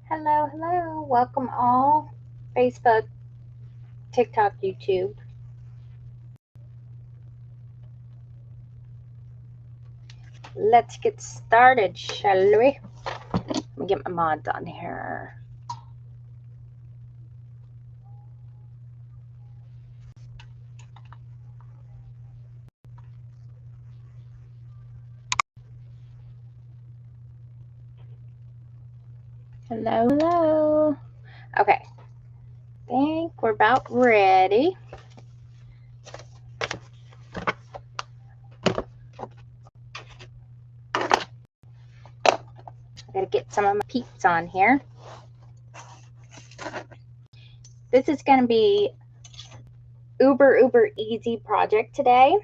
Hello, hello. Welcome all. Facebook, TikTok, YouTube. Let's get started, shall we? Let me get my mods on here. Hello, hello. Okay. Think we're about ready. I gotta get some of my peeps on here. This is gonna be uber easy project today,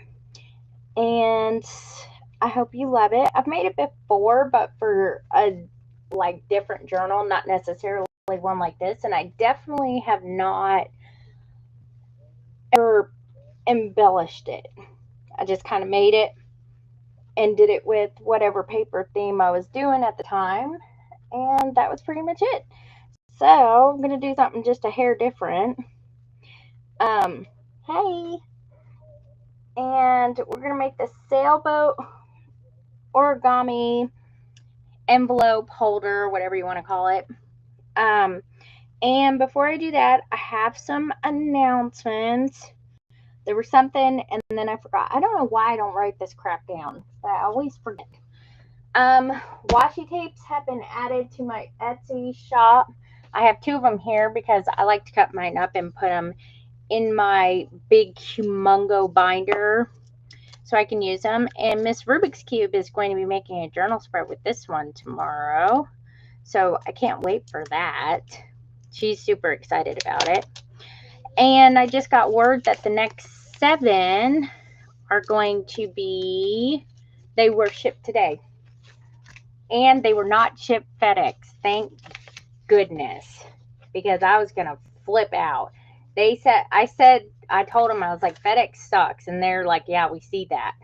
and I hope you love it. I've made it before, but for a different journal, not necessarily one like this, and I definitely have not ever embellished it. I just kind of made it and did it with whatever paper theme I was doing at the time, and that was pretty much it. So I'm gonna do something just a hair different. Hey, and we're gonna make the sailboat origami envelope holder, whatever you want to call it. And before I do that, I have some announcements. There was something, and then I forgot. I don't know why I don't write this crap down, but I always forget. Washi tapes have been added to my Etsy shop. I have 2 of them here because I like to cut mine up and put them in my big humongo binder so I can use them. And Miss Rubik's Cube is going to be making a journal spread with this one tomorrow, so I can't wait for that. She's super excited about it. And I just got word that the next 7 are going to be, they were shipped today. And they were not shipped FedEx. Thank goodness. Because I was going to flip out. I told them, I was like, FedEx sucks. And they're like, yeah, we see that.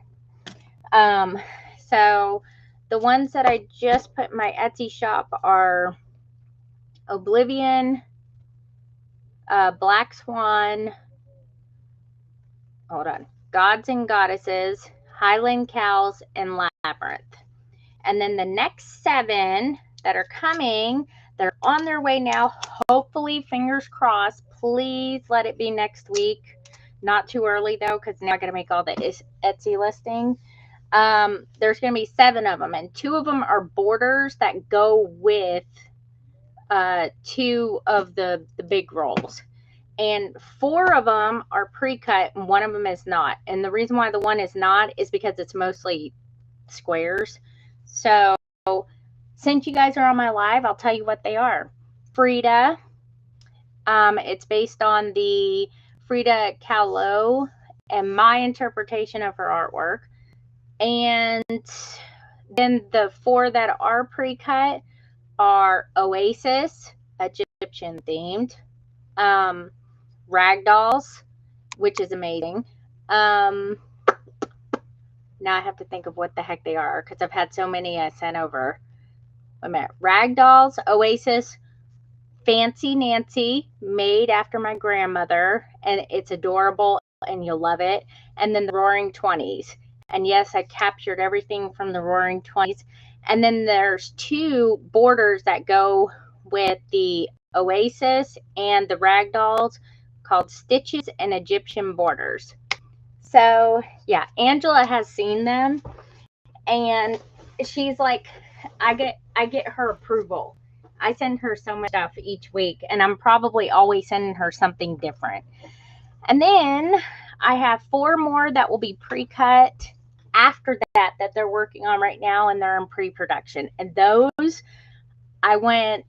So the ones that I just put in my Etsy shop are Oblivion, Black Swan, Gods and Goddesses, Highland Cows, and Labyrinth. And then the next 7 that are coming, they're on their way now. Hopefully, fingers crossed, please let it be next week. Not too early though, because now I gotta make all the Etsy listing. There's gonna be 7 of them, and 2 of them are borders that go with 2 of the big rolls. And 4 of them are pre-cut and 1 of them is not. And the reason why the one is not is because it's mostly squares. So since you guys are on my live, I'll tell you what they are. Frida. It's based on the Frida Kahlo and my interpretation of her artwork. And then the 4 that are pre-cut are Oasis, Egyptian themed. Ragdolls, which is amazing. Now I have to think of what the heck they are because I've had so many I sent over. Wait a minute. Ragdolls, Oasis, Fancy Nancy, made after my grandmother, and it's adorable and you'll love it. And then the Roaring 20s. And yes, I captured everything from the Roaring 20s. And then there's 2 borders that go with the Oasis and the Ragdolls called Stitches and Egyptian Borders. So yeah, Angela has seen them and she's like, I get her approval. I send her so much stuff each week, and I'm probably always sending her something different. And then I have 4 more that will be pre-cut after that they're working on right now, and they're in pre-production. And those, I went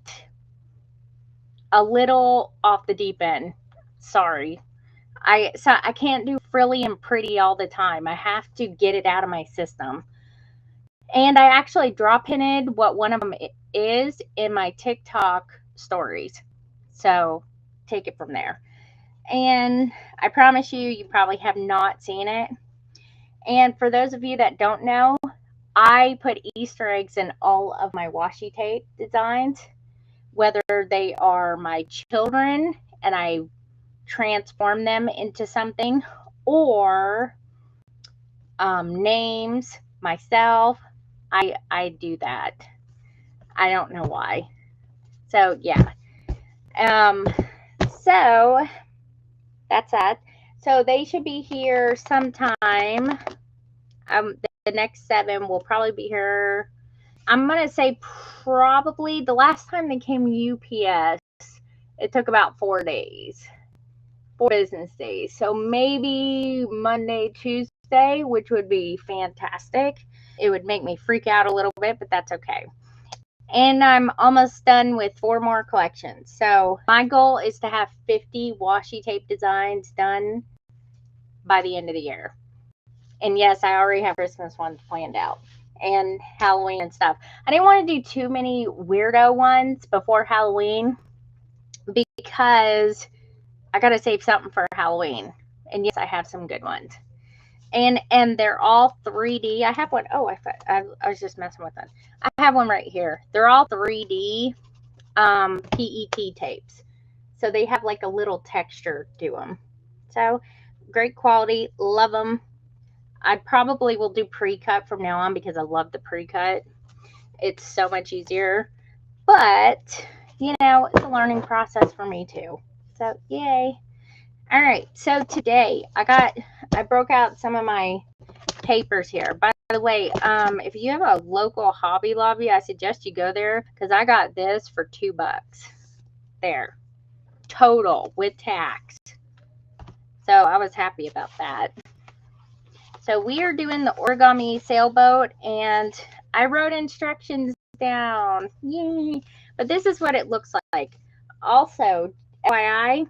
a little off the deep end. Sorry. So I can't do frilly and pretty all the time. I have to get it out of my system. And I actually drop pinted what one of them is in my TikTok stories. So take it from there. And I promise you probably have not seen it. And for those of you that don't know, I put Easter eggs in all of my washi tape designs, whether they are my children and I transform them into something, or names, myself. I do that. I don't know why. So yeah. So that's that. So they should be here sometime. The next 7 will probably be here. I'm gonna say probably the last time they came UPS, it took about 4 days, 4 business days. So maybe Monday, Tuesday, which would be fantastic. It would make me freak out a little bit, but that's okay. And I'm almost done with 4 more collections. So my goal is to have 50 washi tape designs done by the end of the year. And yes, I already have Christmas ones planned out and Halloween and stuff. I didn't want to do too many weirdo ones before Halloween because I got to save something for Halloween. And yes, I have some good ones. And they're all 3D. I have one. Oh, I was just messing with them. I have one right here. They're all 3D PET tapes. So they have like a little texture to them. So great quality. Love them. I probably will do pre-cut from now on because I love the pre-cut. It's so much easier. But, you know, it's a learning process for me too. So, yay. All right. So today I broke out some of my papers here. By the way, if you have a local Hobby Lobby, I suggest you go there because I got this for $2 there. Total with tax. So I was happy about that. So we are doing the origami sailboat, and I wrote instructions down. Yay! But this is what it looks like. Also, FYI,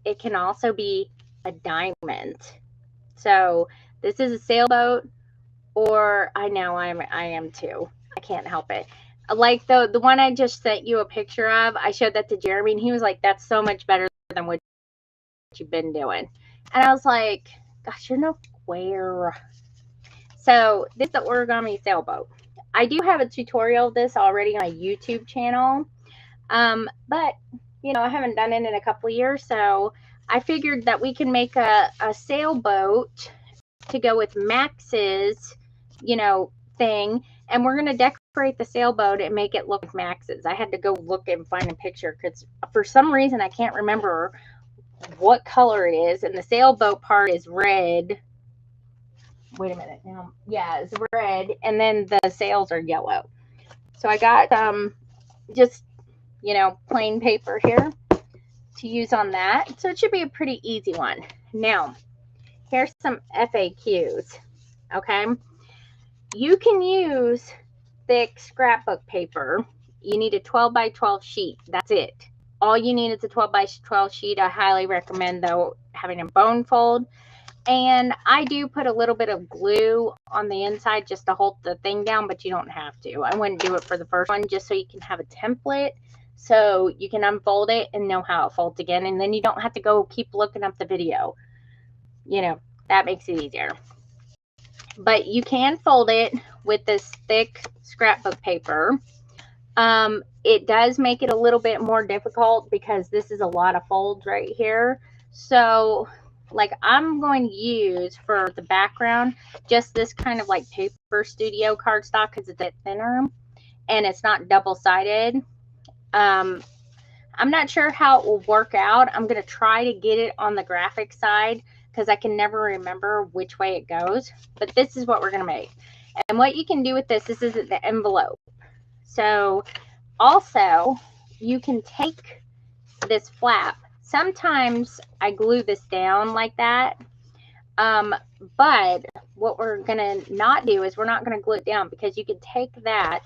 it can also be a diamond. So this is a sailboat, or I know I am too. I can't help it. Like the one I just sent you a picture of, I showed that to Jeremy, and he was like, "That's so much better than what you've been doing." And I was like, "Gosh, you're no square." So this is the origami sailboat. I do have a tutorial of this already on my YouTube channel, but you know, I haven't done it in a couple of years, so I figured that we can make a sailboat to go with Max's, you know, thing, and we're going to decorate the sailboat and make it look like Max's. I had to go look and find a picture because for some reason I can't remember what color it is, and the sailboat part is red. Wait a minute now. Yeah, it's red, and then the sails are yellow. So I got just, you know, plain paper here to use on that. So it should be a pretty easy one. Now, here's some FAQs. Okay. You can use thick scrapbook paper. You need a 12 by 12 sheet. That's it. All you need is a 12 by 12 sheet. I highly recommend, though, having a bone fold. And I do put a little bit of glue on the inside just to hold the thing down, but you don't have to. I wouldn't do it for the first one just so you can have a template so you can unfold it and know how it folds again. And then you don't have to go keep looking up the video. You know, that makes it easier. But you can fold it with this thick scrapbook paper. It does make it a little bit more difficult because this is a lot of folds right here. So like I'm going to use for the background just this kind of like paper studio cardstock because it's a bit thinner and it's not double-sided. I'm not sure how it will work out. I'm going to try to get it on the graphic side because I can never remember which way it goes. But this is what we're going to make. And what you can do with this is the envelope. So also you can take this flap. Sometimes I glue this down like that. But what we're going to not do is we're not going to glue it down because you can take that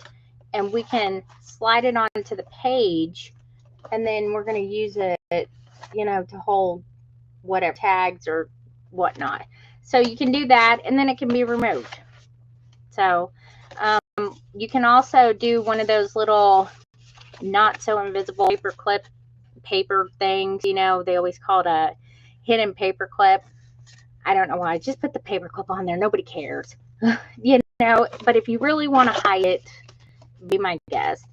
and we can slide it onto the page and then we're going to use it, you know, to hold whatever tags or whatnot. So you can do that, and then it can be removed. So you can also do one of those little not so invisible paper clip paper things. You know, they always call it a hidden paper clip. I don't know why. Just put the paper clip on there. Nobody cares. You know, but if you really want to hide it, be my guest.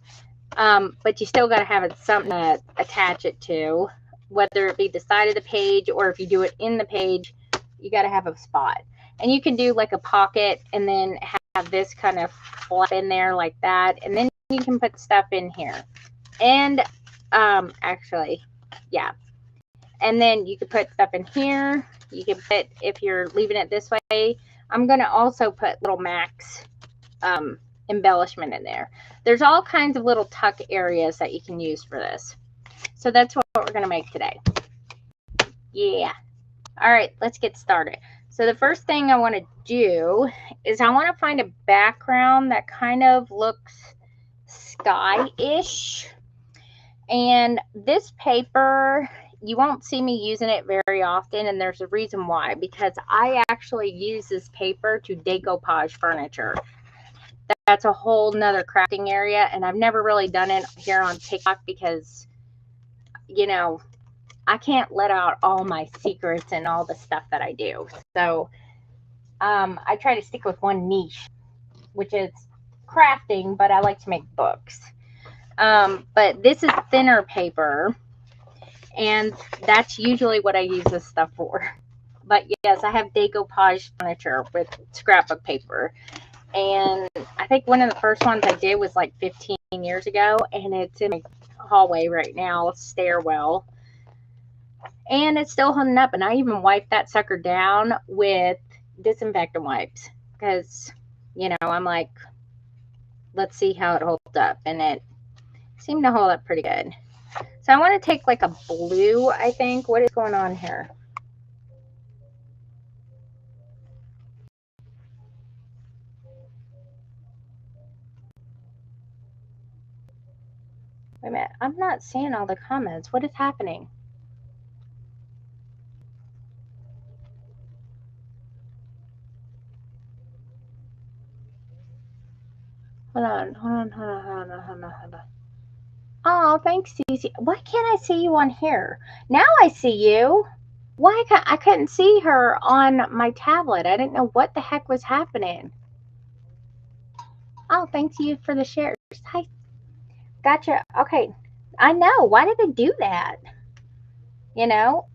But you still got to have it something to attach it to, whether it be the side of the page or if you do it in the page, you got to have a spot. And you can do like a pocket and then have this kind of flap in there like that. And then you can put stuff in here. And actually, yeah. And then you can put stuff in here. You can put, if you're leaving it this way, I'm going to also put little Max embellishment in there. There's all kinds of little tuck areas that you can use for this. So that's what we're going to make today. Yeah. All right, let's get started. So the first thing I want to do is I want to find a background that kind of looks sky-ish. And this paper, you won't see me using it very often, and there's a reason why. Because I actually use this paper to decoupage furniture. That's a whole nother crafting area, and I've never really done it here on TikTok because, you know, I can't let out all my secrets and all the stuff that I do. So I try to stick with one niche, which is crafting, but I like to make books. But this is thinner paper, and that's usually what I use this stuff for. But yes, I have decoupage furniture with scrapbook paper. And I think one of the first ones I did was like 15 years ago, and it's in my hallway right now, stairwell. And it's still holding up, and I even wiped that sucker down with disinfectant wipes because, you know, I'm like, let's see how it holds up, and it seemed to hold up pretty good. So I want to take like a blue, I think. What is going on here? Wait a minute, I'm not seeing all the comments. What is happening? Hold on. Oh, thanks, Cece. Why can't I see you on here? Now I see you. Why I couldn't see her on my tablet? I didn't know what the heck was happening. Oh, thanks you for the shares. Hi. Gotcha. Okay. I know. Why did they do that? You know?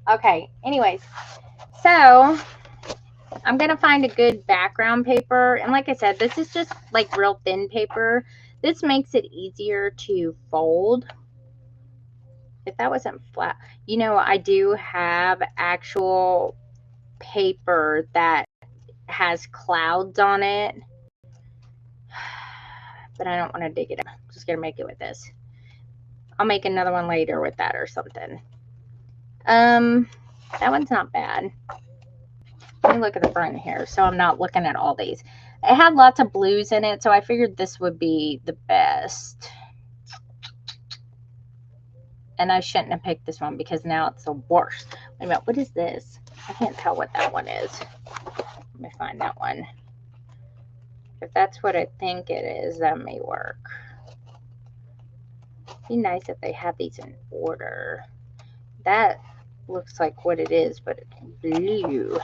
Okay. Anyways, so I'm going to find a good background paper. And like I said, this is just like real thin paper. This makes it easier to fold. If that wasn't flat, you know, I do have actual paper that has clouds on it, but I don't want to dig it up. I'm just going to make it with this. I'll make another one later with that or something. That one's not bad. Let me look at the front here, so I'm not looking at all these. It had lots of blues in it, so I figured this would be the best. And I shouldn't have picked this one because now it's the worst. Wait a minute, what is this? I can't tell what that one is. Let me find that one. If that's what I think it is, that may work. It'd be nice if they had these in order. That looks like what it is, but it's blue.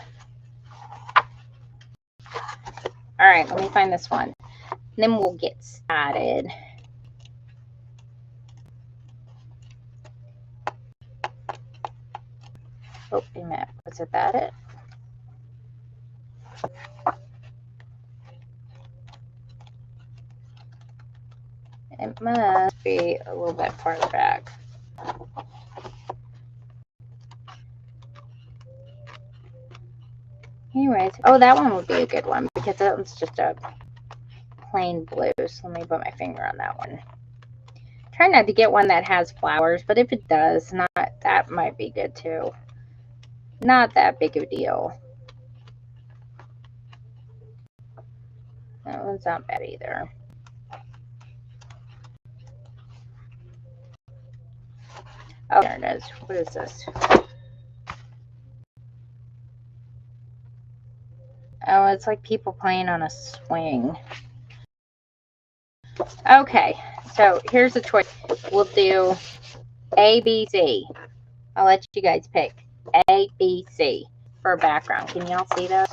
All right, let me find this one. And then we'll get started. Oh, wait a minute. Was that it? It must be a little bit farther back. Anyways, oh, that one would be a good one because that one's just a plain blue. So let me put my finger on that one. Try not to get one that has flowers, but if it does, that might be good too. Not that big of a deal. That one's not bad either. Oh, there it is. What is this? it's like people playing on a swing. Okay, so here's the choice. We'll do A, B, C. I'll let you guys pick A, B, C for a background. Can y'all see those?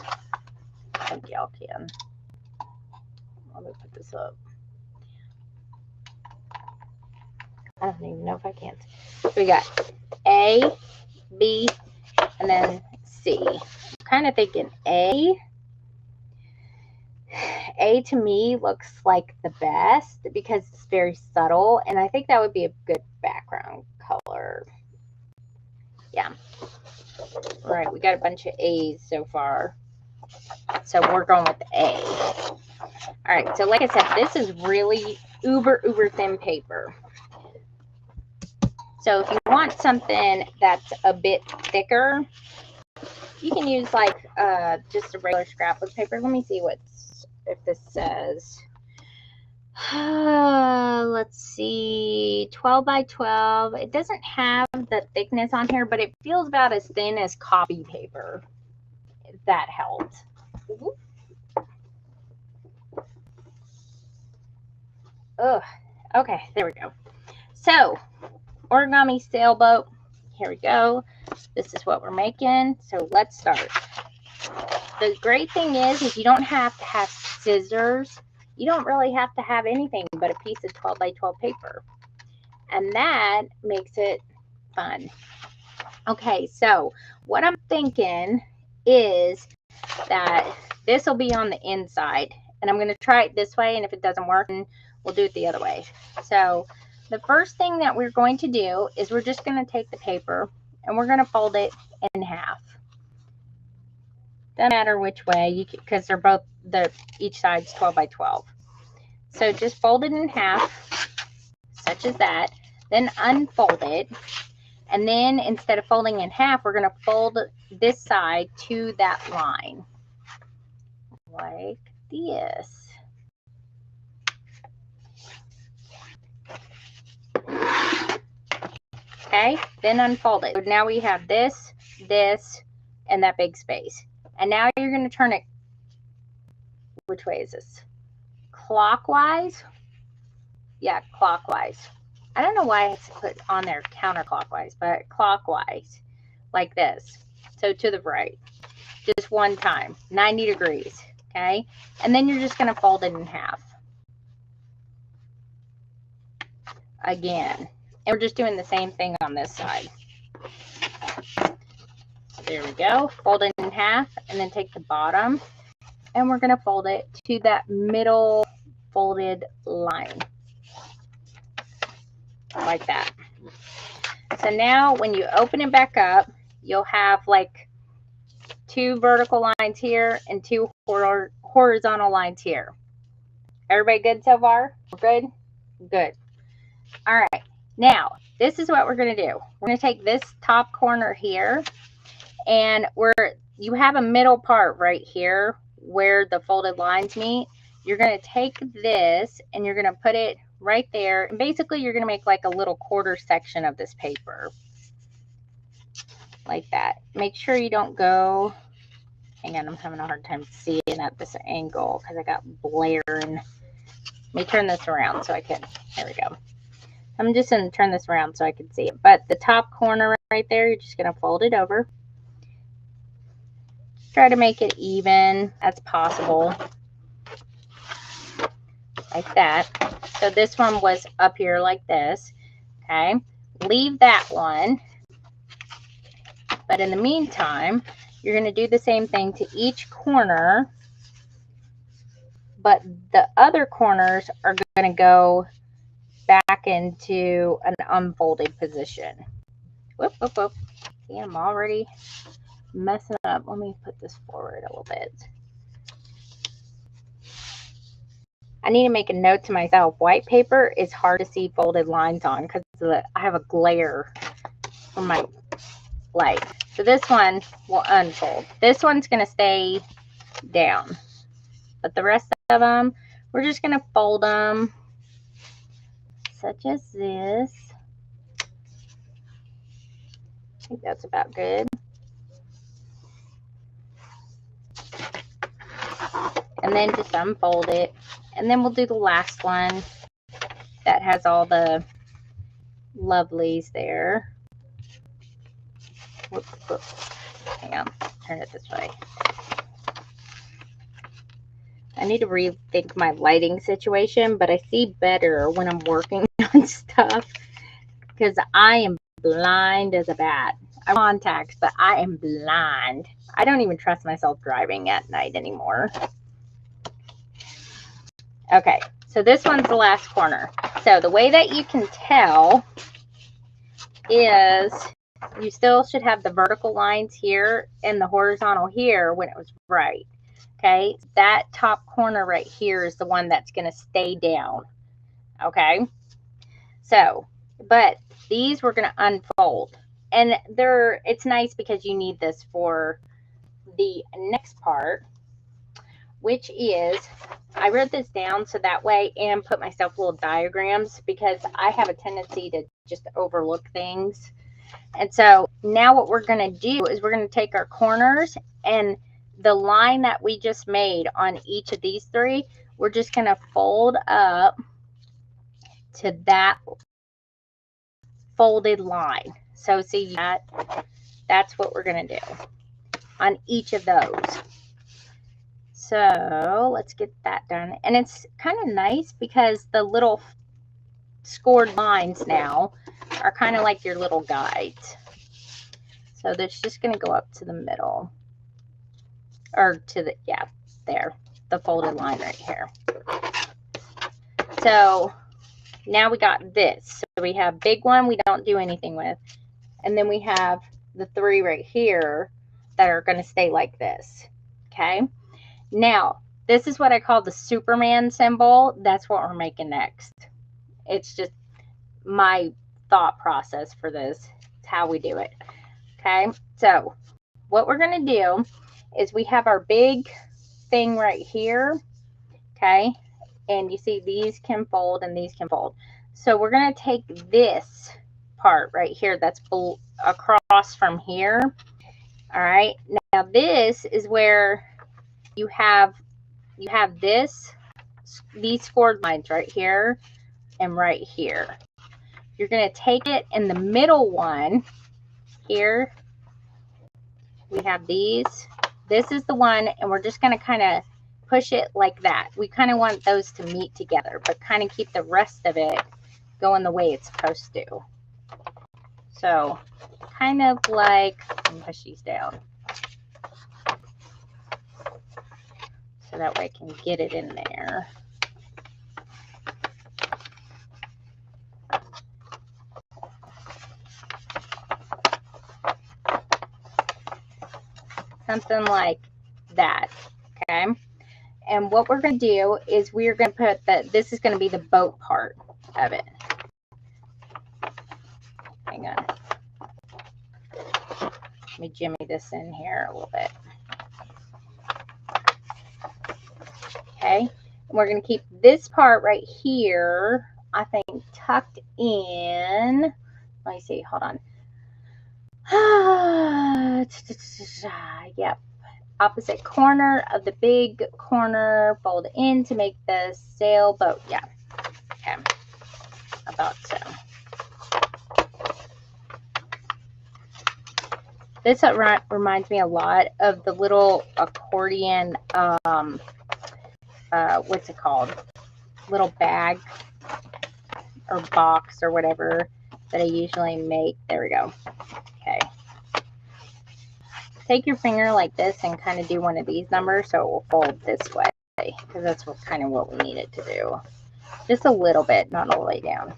I think y'all can. Let me put this up. I don't even know if I can. So we got A, B, and then C. I'm kind of thinking A. A to me looks like the best because it's very subtle, and I think that would be a good background color. Yeah. All right, we got a bunch of A's so far. So we're going with A. All right, so like I said, this is really uber thin paper. So if you want something that's a bit thicker, you can use like just a regular scrapbook paper. Let me see if this says. Let's see, 12 by 12. It doesn't have the thickness on here, but it feels about as thin as copy paper, if that helped. Ugh. Okay, there we go. So, origami sailboat. Here we go. This is what we're making. So let's start. The great thing is you don't have to have scissors. You don't really have to have anything but a piece of 12 by 12 paper. And that makes it fun. Okay, so what I'm thinking is that this will be on the inside. And I'm going to try it this way, and if it doesn't work, we'll do it the other way. So the first thing that we're going to do is we're just going to take the paper and we're going to fold it in half. Doesn't matter which way, because they're both, each side's 12 by 12. So just fold it in half, such as that. Then unfold it. And then instead of folding in half, we're going to fold this side to that line. Like this. Okay, then unfold it. So now we have this, and that big space. And now you're going to turn it, which way is this? Clockwise? Yeah, clockwise. I don't know why I put on there counterclockwise, but clockwise, like this. So to the right, just one time, 90 degrees, okay? And then you're just going to fold it in half. Again. And we're just doing the same thing on this side. There we go. Fold it in half, and then take the bottom, and we're going to fold it to that middle folded line. Like that. So now when you open it back up, you'll have like 2 vertical lines here and 2 horizontal lines here. Everybody good so far? We're good? Good. All right. Now, this is what we're going to do. We're going to take this top corner here, and you have a middle part right here where the folded lines meet. You're going to take this and you're going to put it right there. And basically, you're going to make like a little quarter section of this paper. Like that. Make sure you don't go. Hang on, I'm having a hard time seeing at this angle because I got blaring. Let me turn this around so I can. There we go. I'm just going to turn this around so I can see it. But the top corner right there, you're just going to fold it over. Try to make it even as possible. Like that. So this one was up here like this. Okay. Leave that one. But in the meantime, you're going to do the same thing to each corner. But the other corners are going to go back into an unfolded position. Whoop, whoop, whoop. See, I'm already messing up. Let me put this forward a little bit. I need to make a note to myself. White paper is hard to see folded lines on because I have a glare from my light. So this one will unfold. This one's going to stay down. But the rest of them, we're just going to fold them such as this. I think that's about good. and then just unfold it, and then we'll do the last one that has all the lovelies there. Whoop, whoop. Hang on, turn it this way. I need to rethink my lighting situation, but I see better when I'm working on stuff because I am blind as a bat. I have contacts, but I am blind. I don't even trust myself driving at night anymore. Okay, so this one's the last corner. So the way that you can tell is you still should have the vertical lines here and the horizontal here when it was right. Okay, that top corner right here is the one that's going to stay down. Okay, so, but these we're going to unfold. And it's nice because you need this for the next part, which is, I wrote this down so that way, and put myself little diagrams because I have a tendency to just overlook things. And so now what we're going to do is we're going to take our corners, and the line that we just made on each of these three, we're just going to fold up to that folded line. So see that's what we're going to do on each of those. So let's get that done. And it's kind of nice because the little scored lines now are kind of like your little guides. So that's just going to go up to the middle, or to the, yeah, there, the folded line right here. So now we got this. So we have big one we don't do anything with. And then we have the three right here that are going to stay like this. Okay. Now, this is what I call the Superman symbol. That's what we're making next. It's just my thought process for this. It's how we do it. Okay. So what we're going to do is we have our big thing right here. Okay. And you see these can fold and these can fold. So we're going to take this part right here that's across from here. All right. Now this is where you have these scored lines right here and right here. You're going to take it in the middle one here. We have these. This is the one, and we're just going to kind of push it like that. We kind of want those to meet together, but kind of keep the rest of it going the way it's supposed to. So kind of like, let me push these down so that way I can get it in there. Something like that. Okay. And what we're going to do is we're going to put this is going to be the boat part of it. Hang on. Let me jimmy this in here a little bit. Okay. And we're going to keep this part right here, I think, tucked in. Let me see. Hold on. Yep. Opposite corner of the big corner, fold in to make the sailboat. Yeah. Okay. About so. This reminds me a lot of the little accordion, what's it called? Little bag or box or whatever that I usually make. There we go. Okay. Take your finger like this and kind of do one of these numbers so it will fold this way, because that's kind of what we need it to do. Just a little bit, not all the way down.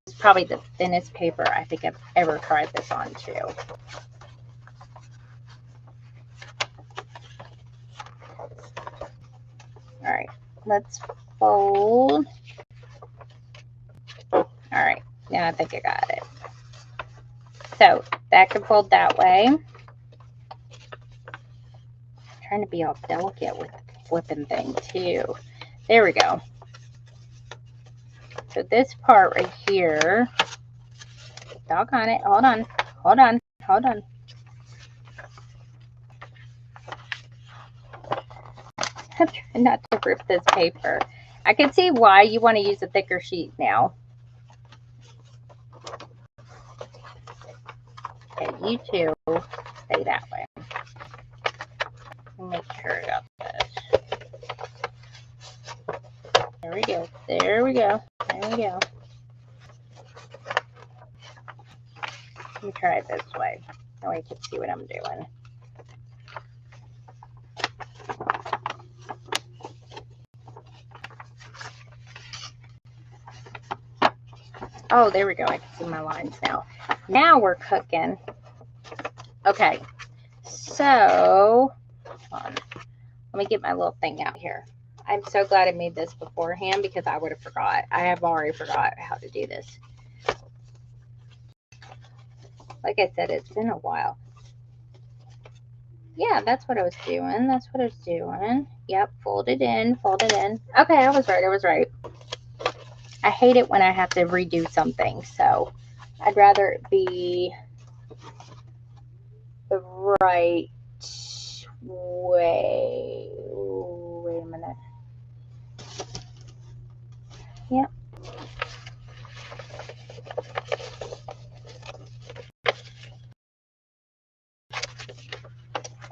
This is probably the thinnest paper I think I've ever tried this on too. All right, let's fold. All right, now I think I got it. So that can fold that way. I'm trying to be all delicate with the flipping thing too. There we go. So this part right here, doggone it, hold on. I'm trying not to rip this paper. I can see why you want to use a thicker sheet now. Okay, you two stay that way. Make sure I got this. There we go. There we go. There we go. Let me try it this way. That way you can see what I'm doing. Oh, there we go. I can see my lines now. Now we're cooking. Okay. So, hold on. Let me get my little thing out here. I'm so glad I made this beforehand because I would have forgot. I have already forgot how to do this. Like I said, it's been a while. Yeah, that's what I was doing. That's what I was doing. Yep, fold it in, fold it in. Okay, I was right. I was right. I hate it when I have to redo something, so I'd rather it be the right way. Wait a minute. Yep.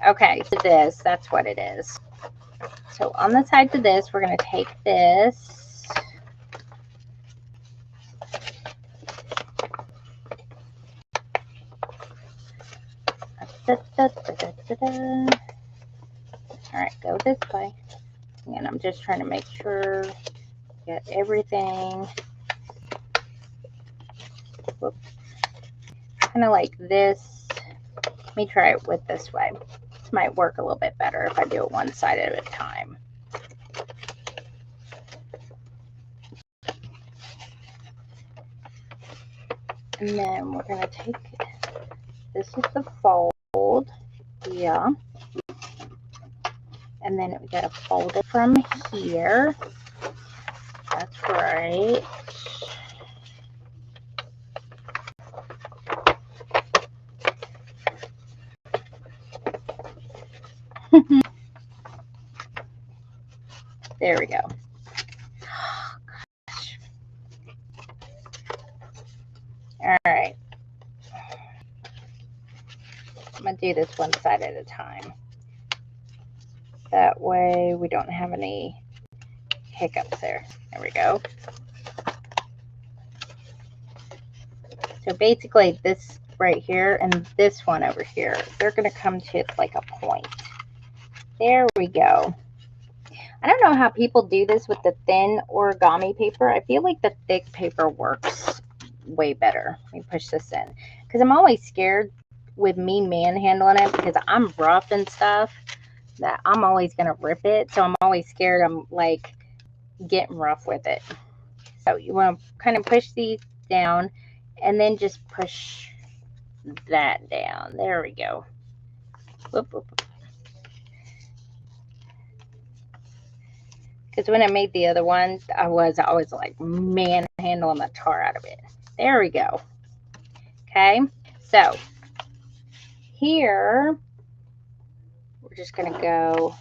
Okay, so this, that's what it is. So on the side to this, we're going to take this. All right, go this way. And I'm just trying to make sure get everything. Whoops. Kind of like this. Let me try it with this way. This might work a little bit better if I do it one side at a time. And then we're going to take, this is the fold, yeah. And then we got to fold it from here. That's right. There we go. Oh, gosh. All right. I'm going to do this one side at a time. That way we don't have any hiccups there. There we go. So basically this right here and this one over here, they're going to come to like a point. There we go. I don't know how people do this with the thin origami paper. I feel like the thick paper works way better. Let me push this in. Because I'm always scared with me manhandling it because I'm rough and stuff that I'm always going to rip it. So I'm always scared I'm like getting rough with it. So you want to kind of push these down and then just push that down. There we go. Whoop, whoop, whoop. Because when I made the other one, I was like manhandling the tar out of it. There we go. Okay, so here we're just going to go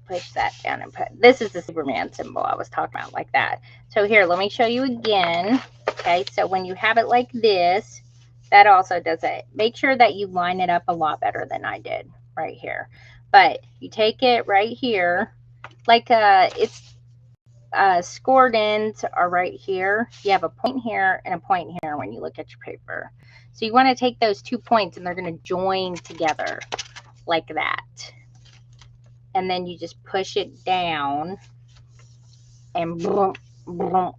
push that down and put, this is the Superman symbol I was talking about, like that. So here, let me show you again. Okay, so when you have it like this, that also does it. Make sure that you line it up a lot better than I did right here. But you take it right here, like it's scored ends are right here. You have a point here and a point here when you look at your paper. So you want to take those 2 points and they're going to join together like that. And then you just push it down and boom, boom.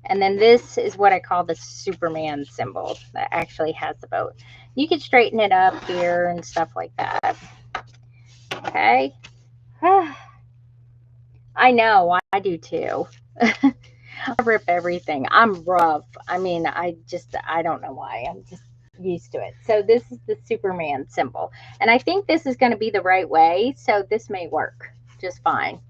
And then this is what I call the Superman symbol that actually has the boat. You can straighten it up here and stuff like that. Okay. I know, I do too. I rip everything. I'm rough. I mean, I don't know why. I'm just used to it. So this is the Superman symbol. And I think this is going to be the right way. So this may work just fine.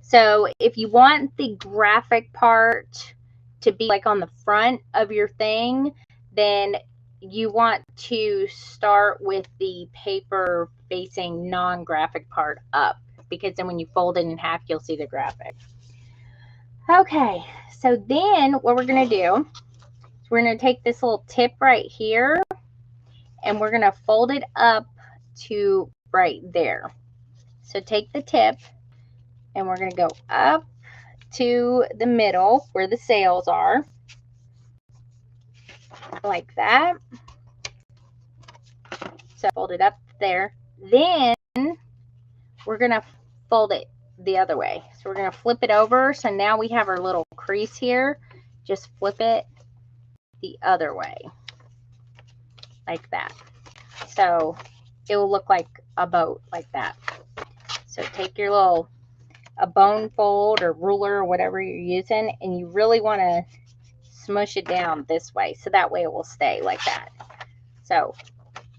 So if you want the graphic part to be like on the front of your thing, then you want to start with the paper facing non-graphic part up, because then when you fold it in half, you'll see the graphic. Okay, so then what we're going to do is we're going to take this little tip right here and we're going to fold it up to right there. So take the tip and we're going to go up to the middle where the sails are, like that. So fold it up there. Then we're going to fold it the other way. So we're going to flip it over. So now we have our little crease here. Just flip it the other way, like that. So it will look like a boat, like that. So take your little bone fold or ruler or whatever you're using, and you really want to smush it down this way, so that way it will stay like that. So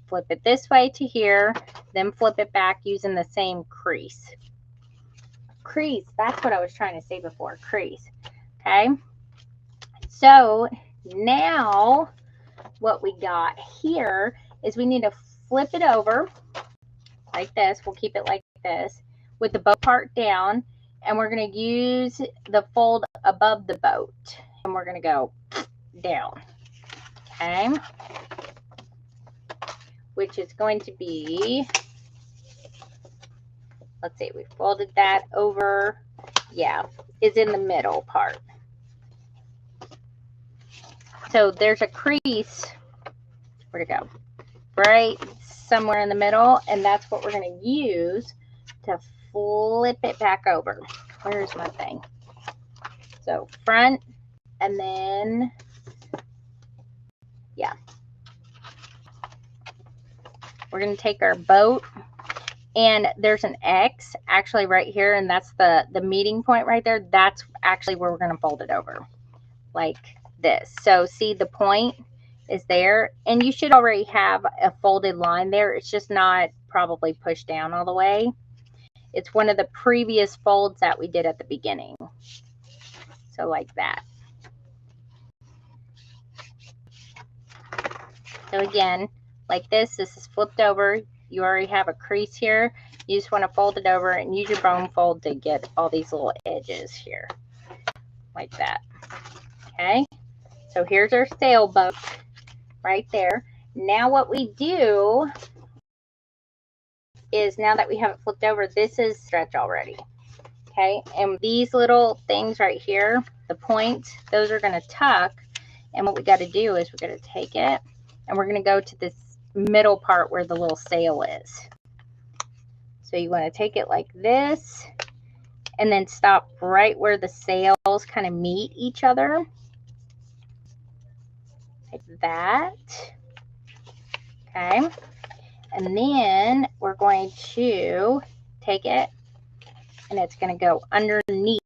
flip it this way to here, then flip it back using the same crease. Crease, that's what I was trying to say before, crease. Okay, so now what we got here is we need to flip it over like this. We'll keep it like this with the boat part down, and we're going to use the fold above the boat, and we're going to go down. Okay, which is going to be, let's see, we folded that over, yeah, is in the middle part. So there's a crease, where'd it go? Right somewhere in the middle, and that's what we're going to use to flip it back over. Where's my thing? So front, and then, yeah. We're going to take our boat, and there's an X actually right here, and that's the meeting point right there. That's actually where we're going to fold it over, like this. So see, the point is there, and you should already have a folded line there. It's just not probably pushed down all the way. It's one of the previous folds that we did at the beginning. So like that. So again, like this is flipped over. You already have a crease here. You just want to fold it over and use your bone fold to get all these little edges here, like that. Okay, so here's our sailboat right there. Now what we do is, now that we have it flipped over, this is stretch already. Okay, and these little things right here, the points, those are going to tuck. And what we got to do is we're going to take it and we're going to go to this middle part where the little sail is. So you want to take it like this and then stop right where the sails kind of meet each other, like that. Okay, and then we're going to take it and it's going to go underneath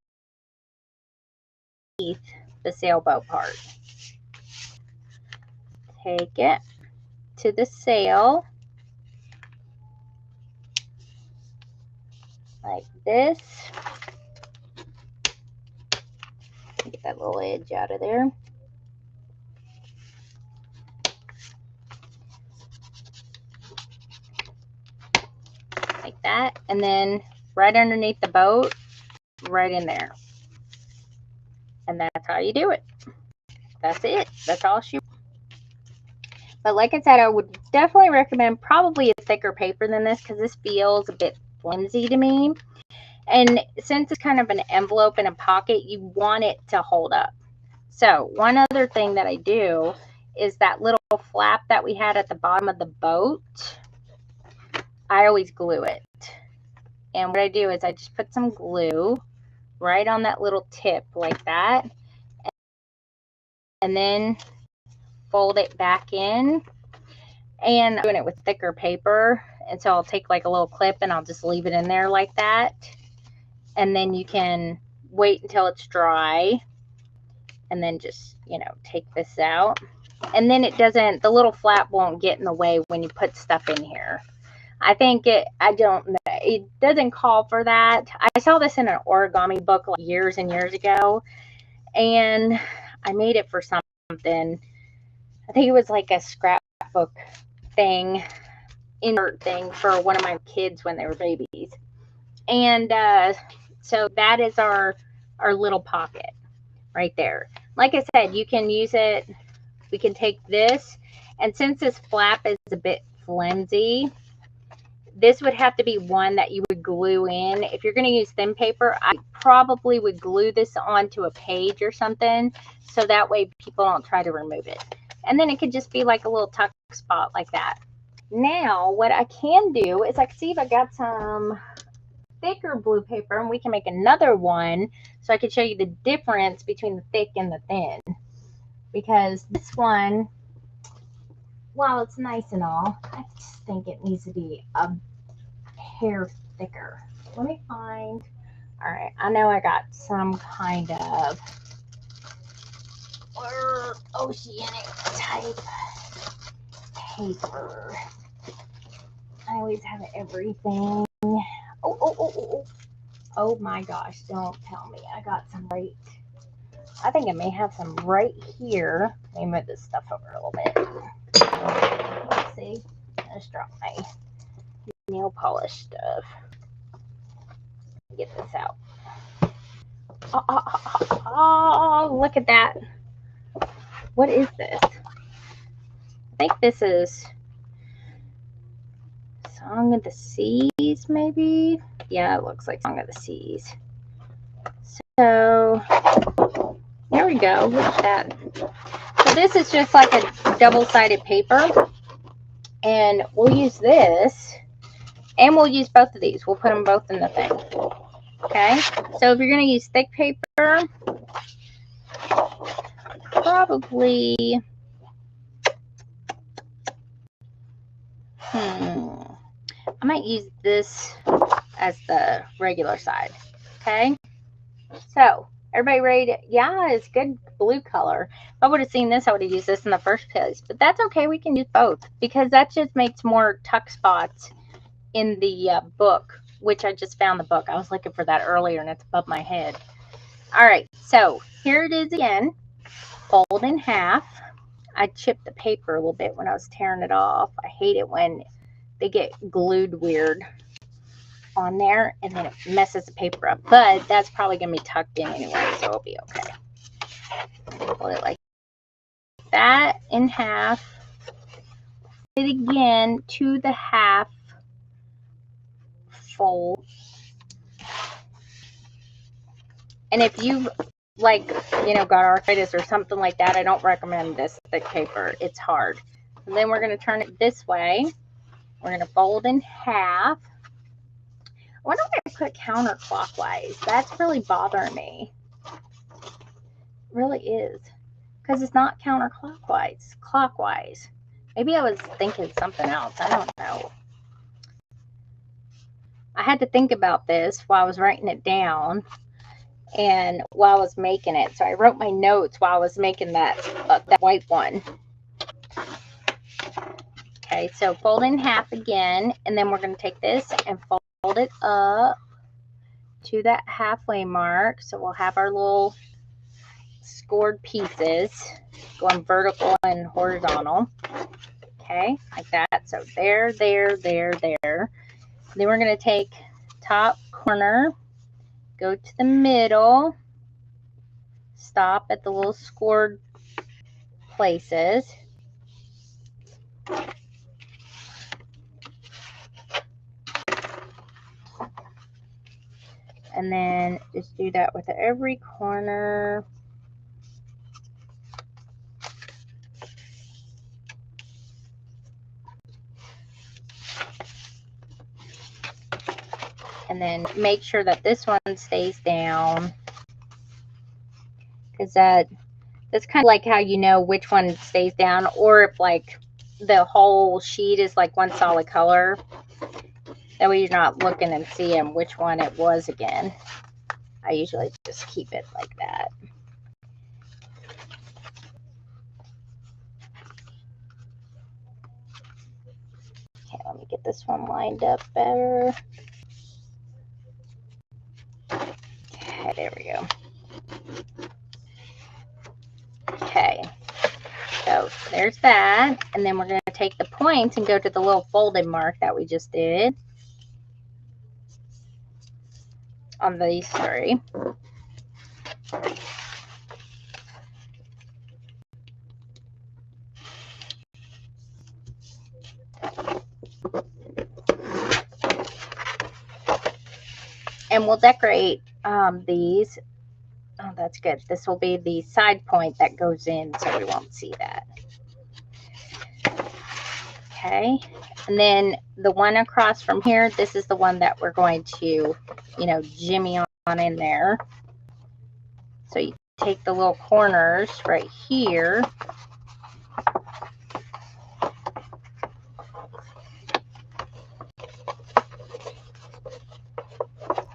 the sailboat part. Take it to the sail like this. Get that little edge out of there. Like that, and then right underneath the boat, right in there. And that's how you do it. That's it. That's all she. But like I said, I would definitely recommend probably a thicker paper than this, because this feels a bit flimsy to me. And since it's kind of an envelope and a pocket, you want it to hold up. So one other thing that I do is that little flap that we had at the bottom of the boat, I always glue it. And what I do is I just put some glue right on that little tip like that, and then fold it back in. And I'm doing it with thicker paper, and so I'll take like a little clip and I'll just leave it in there like that, and then you can wait until it's dry and then just, you know, take this out, and then it doesn't, the little flap won't get in the way when you put stuff in here. I think it doesn't call for that. I saw this in an origami book like years and years ago, and I made it for something. I think it was like a scrap scrapbook thing, insert thing for one of my kids when they were babies. And so that is our little pocket right there. Like I said, you can use it. We can take this, and since this flap is a bit flimsy, this would have to be one that you would glue in. If you're going to use thin paper, I probably would glue this onto a page or something, so that way people don't try to remove it. And then it could just be like a little tuck spot like that. Now, what I can do is I can see if I got some thicker blue paper, and we can make another one so I can show you the difference between the thick and the thin. Because this one, while it's nice and all, I just think it needs to be a hair thicker. Let me find. All right, I know I got some kind of oceanic type paper. I always have everything. Oh my gosh, don't tell me. I got some right. I think I may have some right here. Let me move this stuff over a little bit. Let's see. I just dropped my nail polish stuff. Get this out. Oh, look at that. What is this? I think this is Song of the Seas, maybe? Yeah, it looks like Song of the Seas. So, there we go. Look at that. So this is just like a double-sided paper. And we'll use this. And we'll use both of these. We'll put them both in the thing. Okay? So if you're going to use thick paper, probably... I might use this as the regular side. Okay? So, everybody ready to... Yeah, it's good blue color. If I would have seen this, I would have used this in the first place. But that's okay. We can use both. Because that just makes more tuck spots in the book. Which I just found the book. I was looking for that earlier and it's above my head. Alright, so here it is again. Fold in half. I chipped the paper a little bit when I was tearing it off. I hate it when they get glued weird on there and then it messes the paper up. But that's probably going to be tucked in anyway, so it'll be okay. Fold it like that in half. Fold it again to the half fold. And if you've got arthritis or something like that, I don't recommend this thick paper. It's hard. And then we're going to turn it this way. We're going to fold in half. I wonder if I put counterclockwise. That's really bothering me. It really is. Because it's not counterclockwise. It's clockwise. Maybe I was thinking something else. I don't know. I had to think about this while I was writing it down. And while I was making it. So I wrote my notes while I was making that white one. Okay, so fold in half again. And then we're going to take this and fold it up to that halfway mark. So we'll have our little scored pieces going vertical and horizontal. Okay, like that. So there, there, there, there. Then we're going to take top corner. Go to the middle, stop at the little scored places. And then just do that with every corner. And then make sure that this one stays down. Because that's kind of like how you know which one stays down. Or if like the whole sheet is like one solid color. That way you're not looking and seeing which one it was again. I usually just keep it like that. Okay, let me get this one lined up better. Okay, there we go. Okay, so So there's that. And then we're going to take the points and go to the little folded mark that we just did on these three. And we'll decorate these. Oh, that's good. This will be the side point that goes in, so we won't see that. Okay. And then the one across from here, this is the one that we're going to, you know, jimmy on in there. So you take the little corners right here.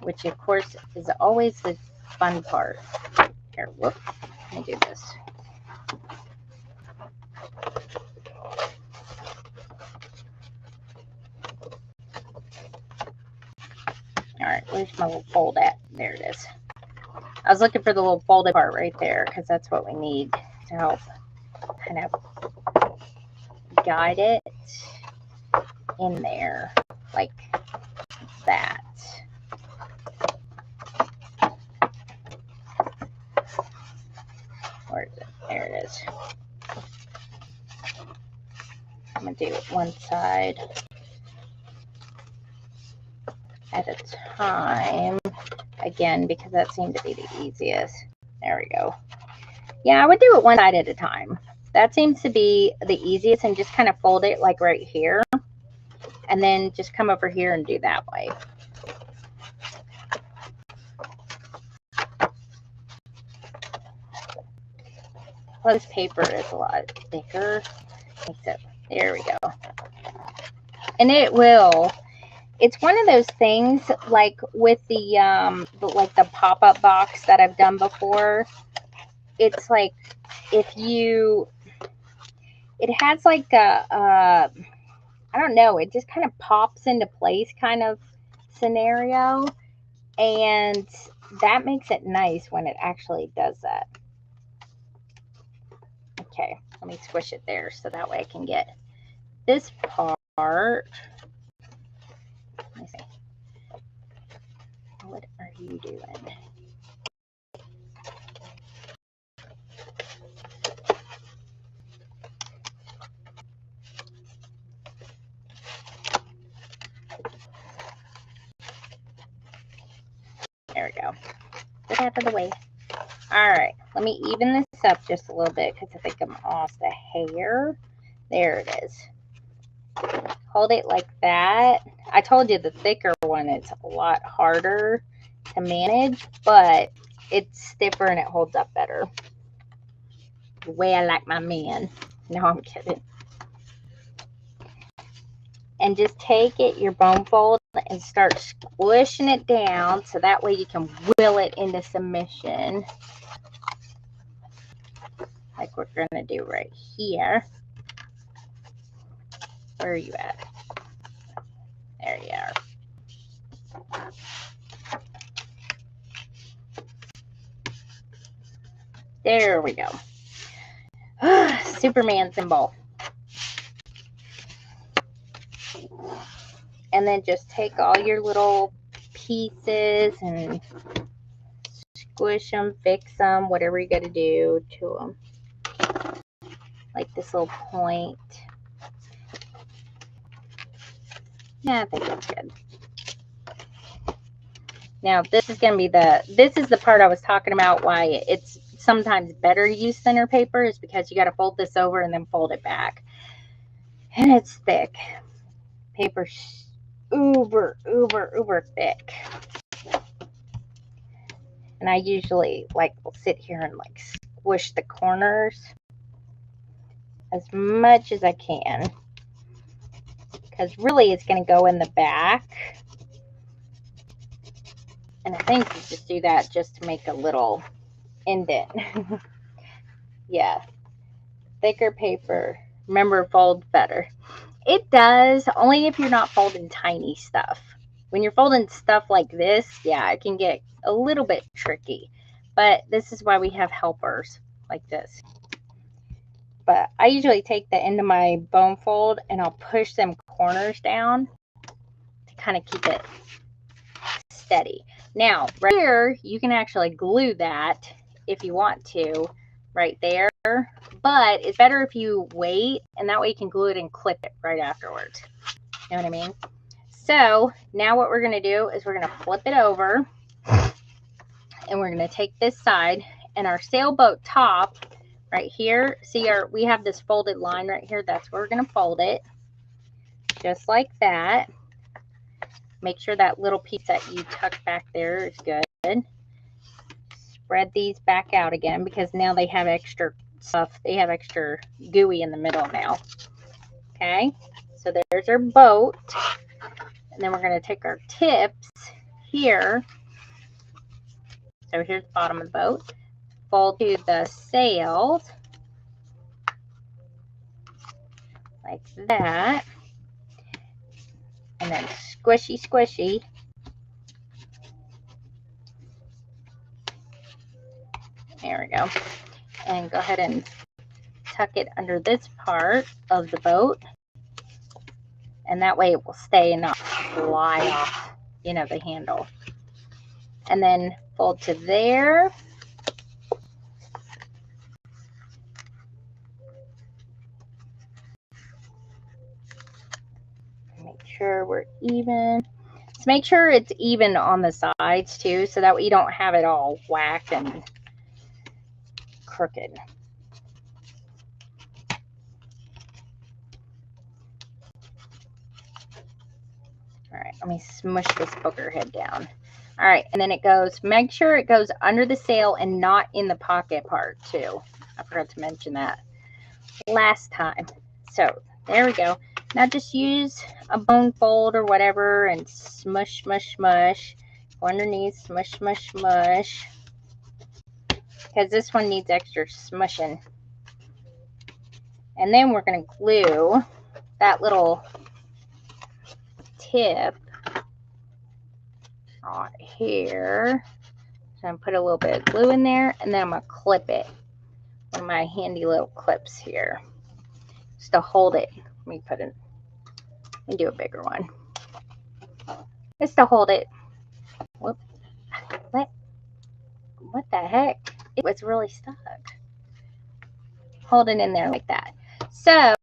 Which, of course, is always the fun part. Here, whoop, let me do this. All right, where's my little fold at? There it is. I was looking for the little folded part right there because that's what we need to help kind of guide it in there like that. Where is it? There it is. I'm going to do one side at a time, again, because that seemed to be the easiest. There we go. Yeah, I would do it one side at a time. That seems to be the easiest, and just kind of fold it like right here, and then just come over here and do that way. Well, this paper is a lot thicker. Except, there we go. And it will. It's one of those things like with the pop-up box that I've done before. It's like if you, it has like a, I don't know, it just kind of pops into place kind of scenario. And that makes it nice when it actually does that. Okay, let me squish it there so that way I can get this part. Let me see. What are you doing? There we go. Get out of the way. All right, let me even this up just a little bit because I think I'm off the hair. There it is. Hold it like that. I told you the thicker one is a lot harder to manage, but it's stiffer and it holds up better. The way I like my man. No, I'm kidding. And just take it, your bone fold, and start squishing it down so that way you can will it into submission. Like we're going to do right here. Where are you at? There you are. There we go. Superman symbol. And then just take all your little pieces and squish them, fix them, whatever you got to do to them. Like this little point. Yeah, I think that's good. Now, this is going to be this is the part I was talking about why it's sometimes better to use thinner paper, is because you got to fold this over and then fold it back. And it's thick. Paper's uber thick. And I usually will sit here and squish the corners as much as I can. Because really it's going to go in the back. And I think you just do that just to make a little indent. Yeah. Thicker paper. Remember, fold better. It does, only if you're not folding tiny stuff. When you're folding stuff like this, yeah, it can get a little bit tricky. But this is why we have helpers like this. but I usually take the end of my bone fold and I'll push them corners down to kind of keep it steady. Now, right here, you can actually glue that if you want to, right there. But it's better if you wait, and that way you can glue it and clip it right afterwards. You know what I mean? So now what we're going to do is we're going to flip it over, and we're going to take this side, and our sailboat top right here, see, we have this folded line right here. That's where we're going to fold it, just like that. Make sure that little piece that you tuck back there is good. Spread these back out again because now they have extra stuff. They have extra gooey in the middle now. Okay, so there's our boat. And then we're going to take our tips here. So here's the bottom of the boat. Fold to the sails like that. And then squishy, squishy. There we go. And go ahead and tuck it under this part of the boat. And that way it will stay and not fly off, you know, the handle. And then fold to there. Make sure we're even. So make sure it's even on the sides too, so that way you don't have it all whacked and crooked. All right, let me smush this booger head down. All right, and then it goes, make sure it goes under the sail and not in the pocket part too. I forgot to mention that last time. So there we go. Now just use a bone fold or whatever and smush, smush, smush. Go underneath, smush, smush, smush. Because this one needs extra smushing. And then we're going to glue that little tip right here. So I'm going to put a little bit of glue in there, and then I'm going to clip it. One of my handy little clips here. Just to hold it. Let me do a bigger one. Just to hold it. Whoop. What the heck? It was really stuck. Hold it in there like that. So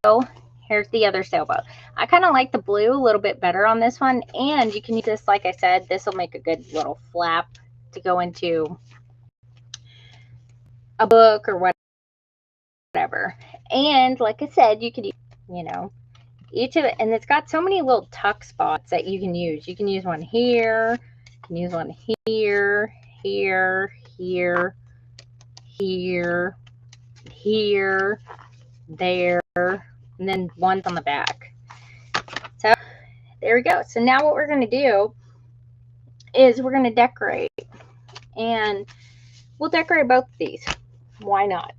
here's the other sailboat. I kind of like the blue a little bit better on this one, and you can use this, like I said, this will make a good little flap to go into a book or whatever. And like I said, you could use, you know, each of it, and it's got so many little tuck spots that you can use. You can use one here, you can use one here, here, here, here, here, there, and then one's on the back. So there we go. So now what we're going to do is we're going to decorate, and we'll decorate both of these. Why not?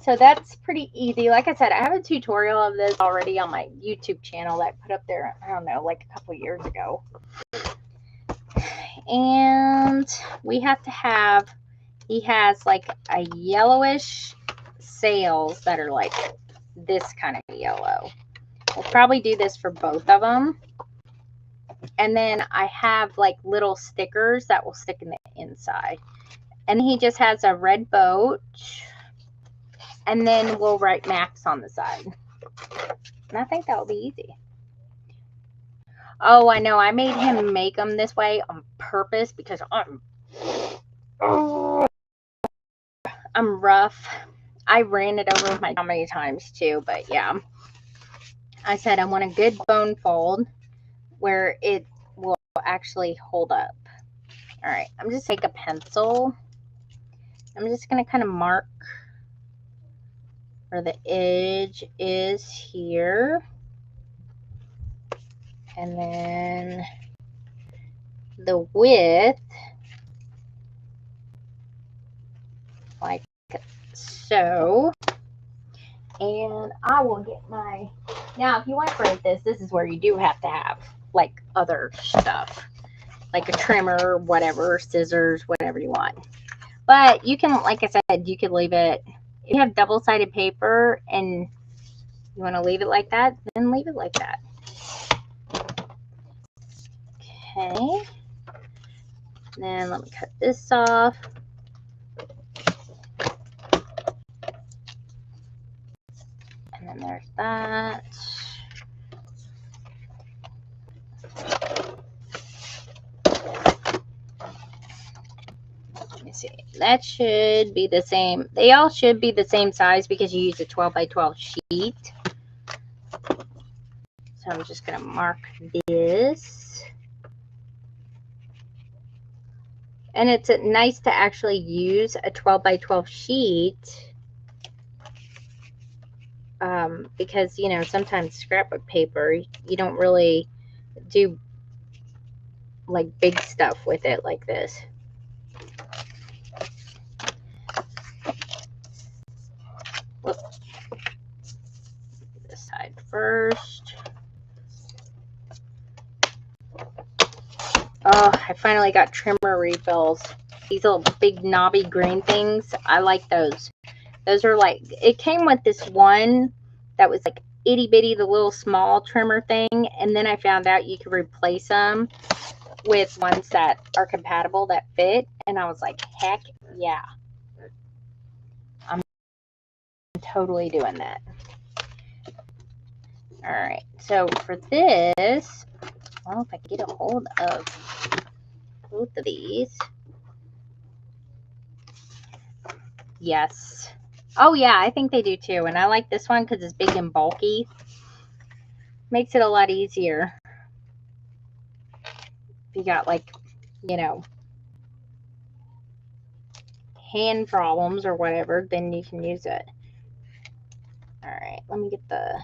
So that's pretty easy. Like I said, I have a tutorial of this already on my YouTube channel that I put up there, I don't know, like a couple years ago. And we have to have, he has like a yellowish sails that are like this kind of yellow. We'll probably do this for both of them. And then I have like little stickers that will stick in the inside. And he just has a red boat. And then we'll write Max on the side. And I think that will be easy. Oh, I know. I made him make them this way on purpose because I'm rough. I ran it over with my how many times too, but yeah. I said I want a good bone fold where it will actually hold up. All right, I'm just take a pencil. I'm just going to kind of mark where the edge is here. And then the width, like so. And I will get my, now if you want to create this, this is where you do have to have like other stuff, like a trimmer, whatever, scissors, whatever you want. But you can, like I said, you could leave it, if you have double-sided paper and you want to leave it like that, then leave it like that. Okay. Then let me cut this off. And then there's that. Let me see. That should be the same. They all should be the same size because you use a 12 by 12 sheet. So I'm just going to mark this. And it's nice to actually use a 12 by 12 sheet because, you know, sometimes scrapbook paper, you don't really do like big stuff with it like this. Whoops. This side first. Oh, I finally got trimmer refills. These little big knobby green things. I like those. Those are like, it came with this one that was like itty bitty, the little small trimmer thing. And then I found out you could replace them with ones that are compatible that fit. And I was like, heck yeah. I'm totally doing that. All right. So for this, well, if I can get a hold of both of these. Yes. Oh yeah, I think they do too. And I like this one because it's big and bulky. Makes it a lot easier. If you got like, you know, hand problems or whatever, then you can use it. All right, let me get the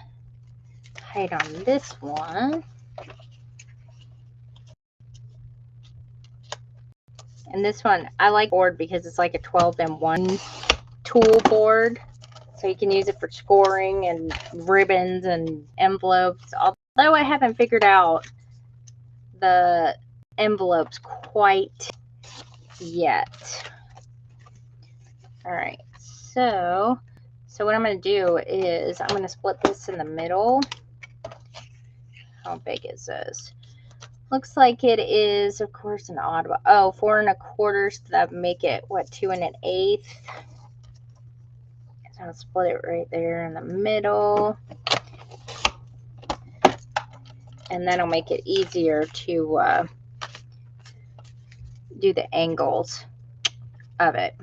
height on this one. And this one, I like board because it's like a 12-in-1 tool board. So you can use it for scoring and ribbons and envelopes. Although I haven't figured out the envelopes quite yet. All right, so what I'm going to do is I'm going to split this in the middle. How big is this? Looks like it is, of course, an odd. Oh, 4 1/4. So that would make it, what, 2 1/8. So I'll split it right there in the middle. And that'll make it easier to do the angles of it.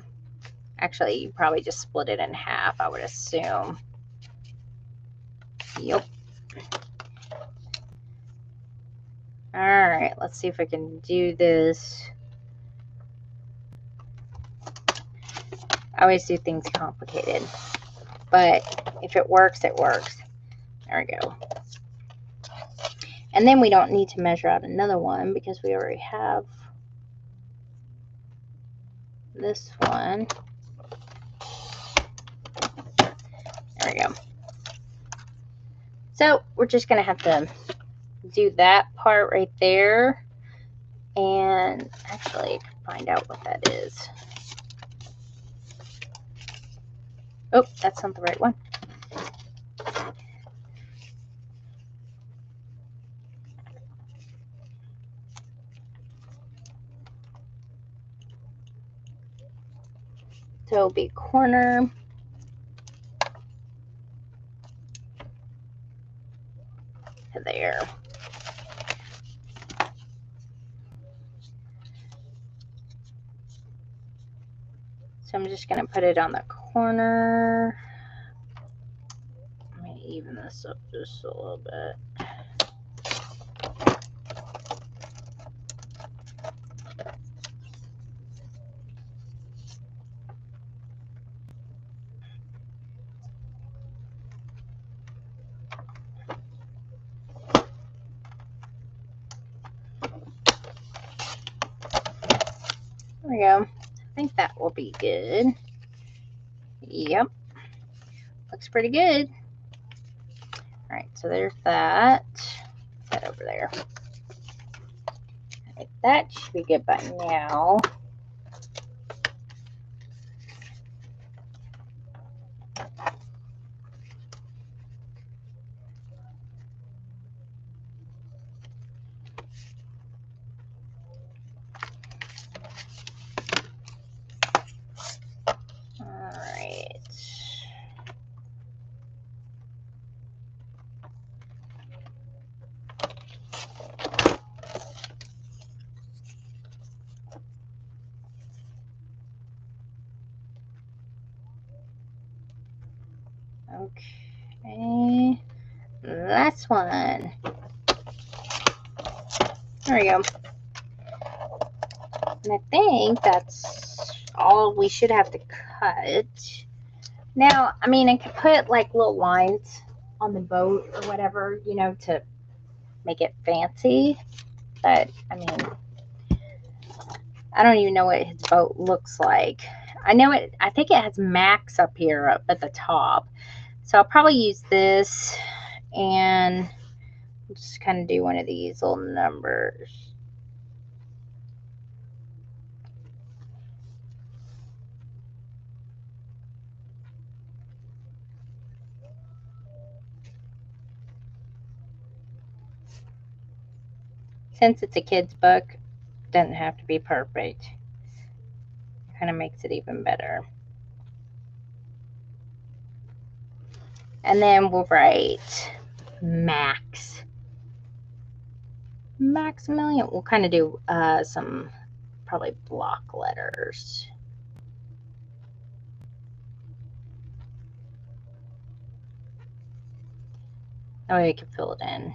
Actually, you probably just split it in half, I would assume. Yep. All right, let's see if I can do this. I always do things complicated, but if it works, it works. There we go. And then we don't need to measure out another one because we already have this one. There we go. So we're just going to have to do that part right there. And actually, I can find out what that is. Oh, that's not the right one. So it'll be corner. To there. So I'm just going to put it on the corner. Let me even this up just a little bit. There we go. I think that will be good. Yep. Looks pretty good. All right, so there's that. Put that over there. All right, that should be good by now. Okay. Last one. There we go. And I think that's all we should have to cut. Now, I mean, I could put like little lines on the boat or whatever, you know, to make it fancy. But, I mean, I don't even know what his boat looks like. I know it, I think it has Max up here up at the top. So I'll probably use this and just kind of do one of these little numbers. Since it's a kid's book, it doesn't have to be perfect. It kind of makes it even better. And then we'll write Max. Maximilian. We'll kind of do some probably block letters. That way we can fill it in.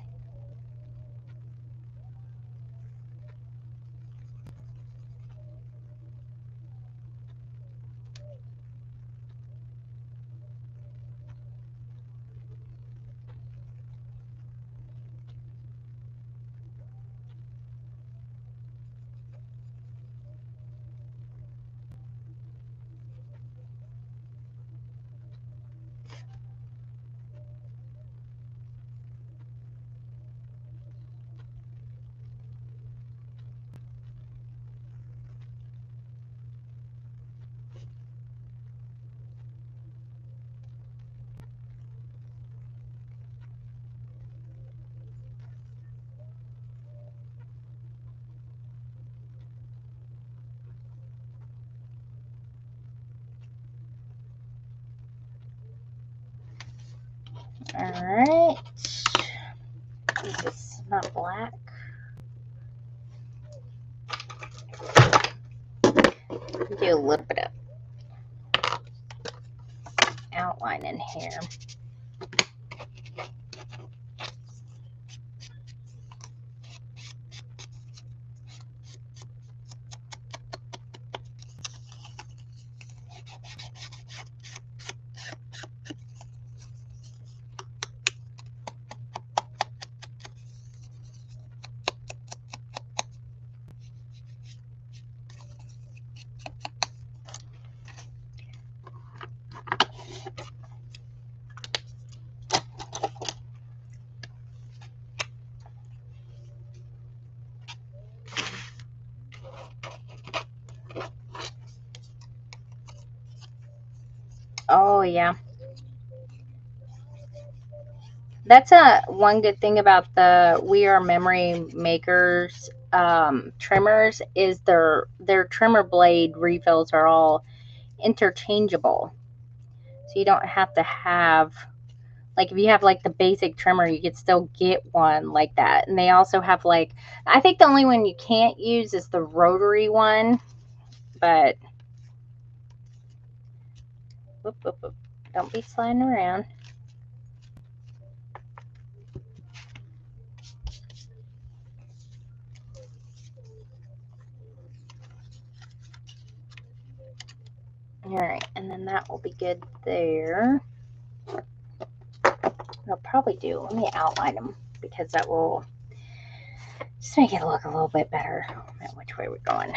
Alright. This is not black. Do a little bit of outline in here. Oh yeah. That's one good thing about the We Are Memory Makers trimmers is their trimmer blade refills are all interchangeable. So you don't have to have, like, if you have like the basic trimmer, you could still get one like that. And they also have, like, I think the only one you can't use is the rotary one, but whoop, whoop, whoop. Don't be sliding around. All right, and then that will be good there. I'll probably do, let me outline them because that will just make it look a little bit better at which way we're going.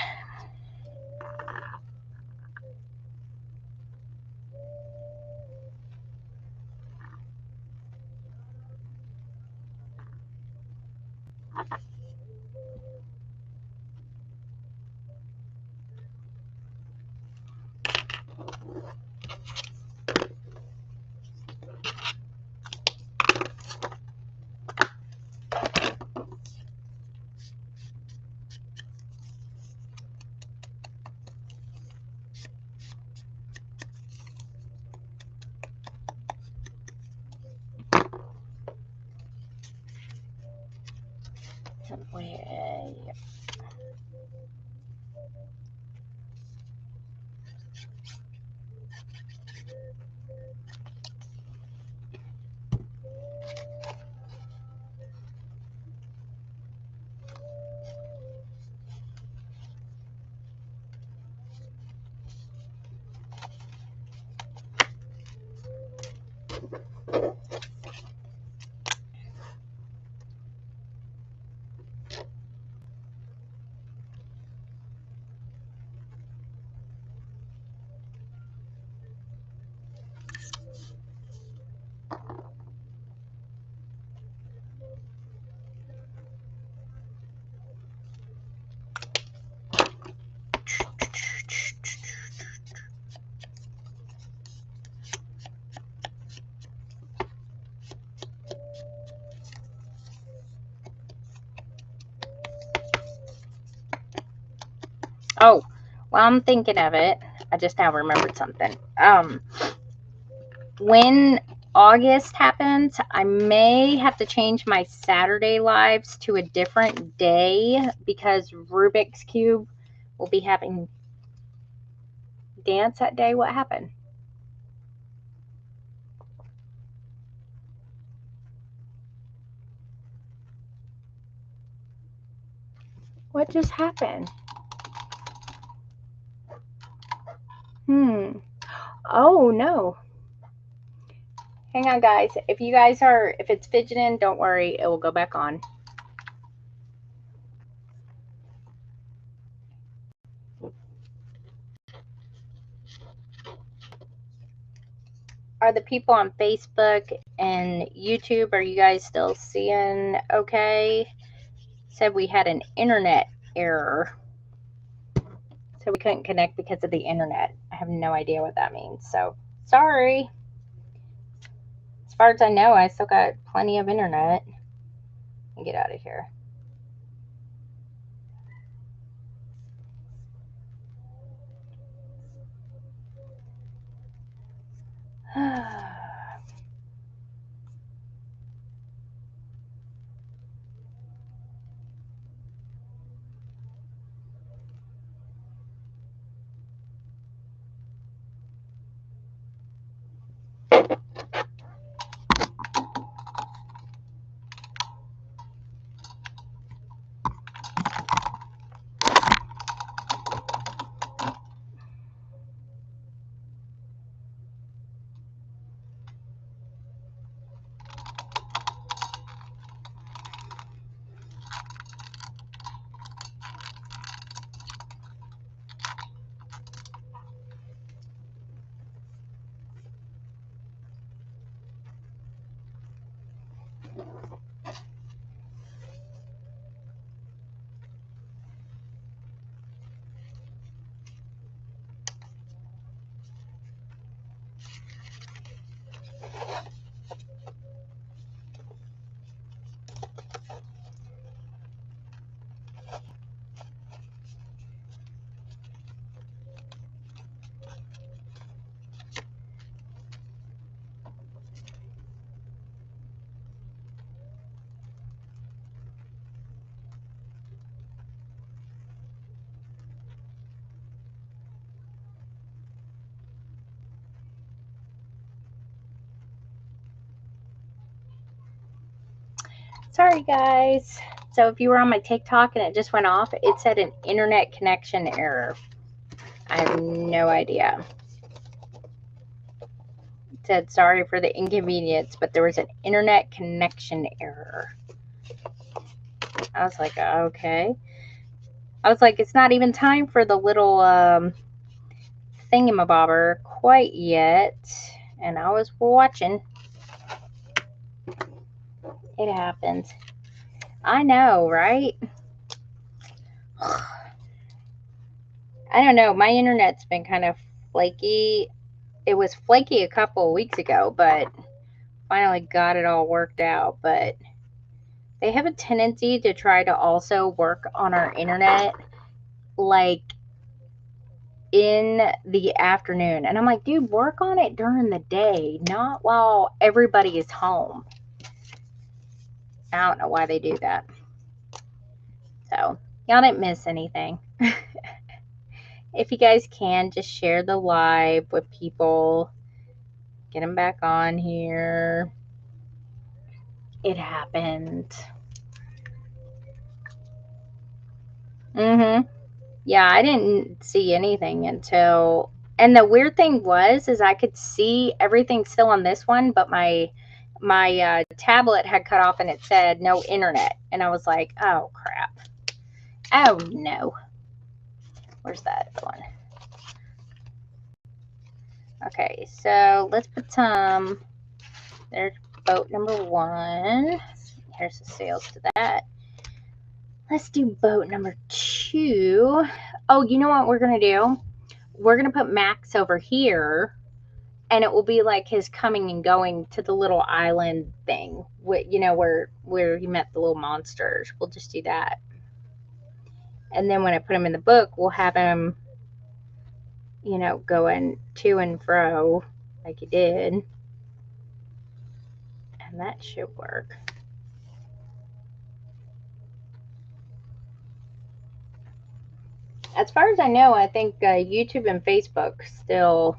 Oh, while I'm thinking of it, I just now remembered something. When August happens, I may have to change my Saturday lives to a different day because Rubik's Cube will be having dance that day. What happened? What just happened? Oh no. Hang on, guys. If it's fidgeting, don't worry. It will go back on. Are the people on Facebook and YouTube, are you guys still seeing okay? Said we had an internet error. So we couldn't connect because of the internet. I have no idea what that means. So sorry. As far as I know, I still got plenty of internet. Let me get out of here. Sorry, guys. So if you were on my TikTok and it just went off, it said an internet connection error. I have no idea. It said sorry for the inconvenience, but there was an internet connection error. I was like, okay. I was like, it's not even time for the little thingamabobber quite yet. And I was watching. It happens. I know, right? I don't know. My internet's been kind of flaky. It was flaky a couple of weeks ago, but finally got it all worked out. But they have a tendency to try to also work on our internet like in the afternoon. And I'm like, dude, work on it during the day, not while everybody is home. I don't know why they do that. So, y'all didn't miss anything. If you guys can, just share the live with people. Get them back on here. It happened. Yeah, I didn't see anything until And the weird thing is I could see everything still on this one, but my tablet had cut off and it said no internet. And I was like, oh crap. Oh no. Where's that one? Okay, so let's put some. There's boat number 1. Here's the sails to that. Let's do boat number 2. Oh, you know what we're going to do? We're going to put Max over here, and it will be like his coming and going to the little island thing, where he met the little monsters. We'll just do that. And then when I put him in the book, we'll have him, going to and fro like he did. And that should work. As far as I know, I think YouTube and Facebook still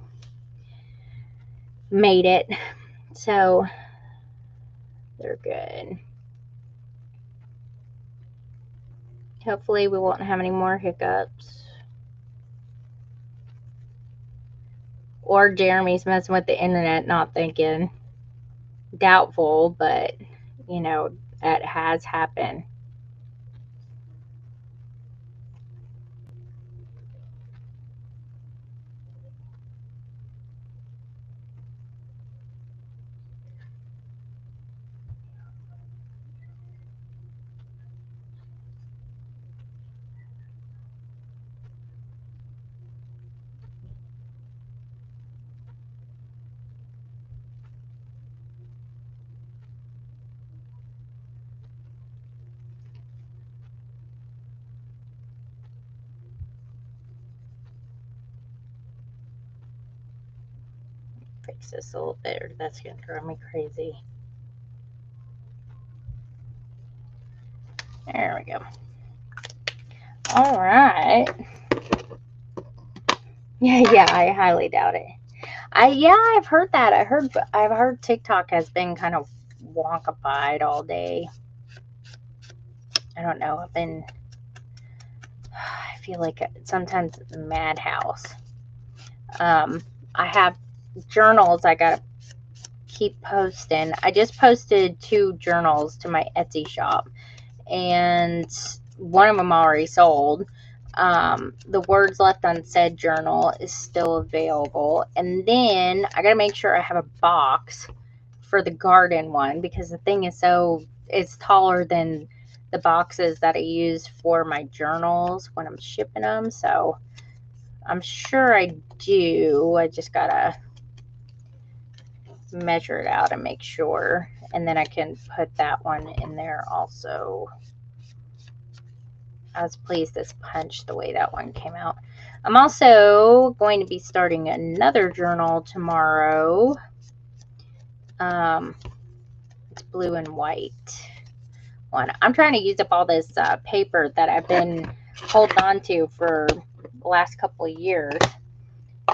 made it. So they're good. Hopefully we won't have any more hiccups. Or Jeremy's messing with the internet, not thinking. Doubtful, but, that has happened. Fix this a little bit, or that's going to drive me crazy. There we go. All right. Yeah, I highly doubt it. I've heard that. I've heard TikTok has been kind of wonkified all day. I don't know. I feel like sometimes it's a madhouse. I have journals I gotta keep posting. I just posted 2 journals to my Etsy shop, and one of them already sold. The Words Left Unsaid journal is still available, and then I gotta make sure I have a box for the garden one, because the thing is it's taller than the boxes that I use for my journals when I'm shipping them. So I'm sure I do. I just gotta measure it out and make sure, and then I can put that one in there also. I was pleased this punched the way that one came out. I'm also going to be starting another journal tomorrow. It's blue and white one. I'm trying to use up all this paper that I've been holding on to for the last couple of years,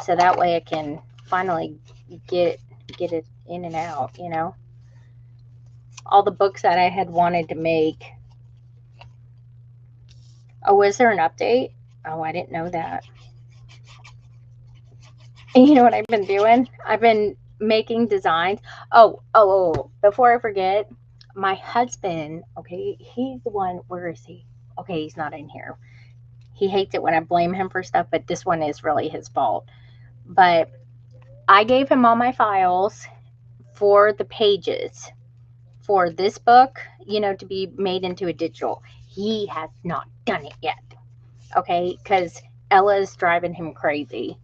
so that way I can finally get it in and out, all the books that I had wanted to make. Oh, was there an update? Oh, I didn't know that. And you know what I've been doing? I've been making designs. Oh, before I forget, my husband, okay, he's the one, where is he? Okay, he's not in here. He hates it when I blame him for stuff, but this one is really his fault. But I gave him all my files for the pages for this book, to be made into a digital. He has not done it yet. Okay, because Ella's driving him crazy.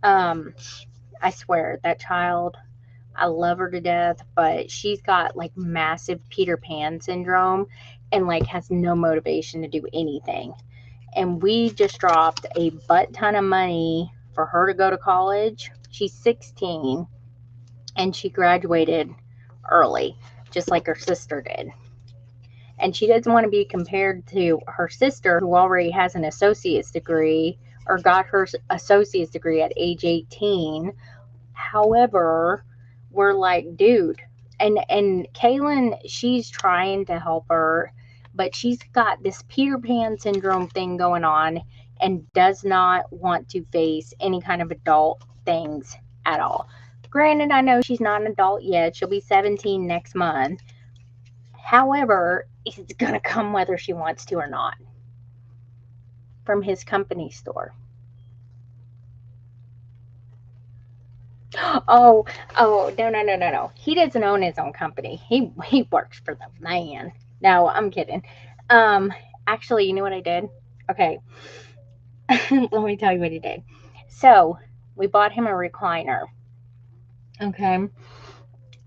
I swear, that child, I love her to death, but she's got like massive Peter Pan syndrome and like has no motivation to do anything. And we just dropped a butt ton of money for her to go to college. She's 16 and she graduated early, just like her sister did. And she doesn't want to be compared to her sister, who already has an associate's degree, or got her associate's degree at age 18. However, we're like, dude. And Kaylin, she's trying to help her, but she's got this Peter Pan syndrome thing going on and does not want to face any kind of adult things at all. Granted, I know she's not an adult yet. She'll be 17 next month. However, it's going to come whether she wants to or not from his company store. Oh, no. He doesn't own his own company. He works for the man. No, I'm kidding. Actually, you know what I did? Okay. Let me tell you what he did. So, we bought him a recliner. Okay.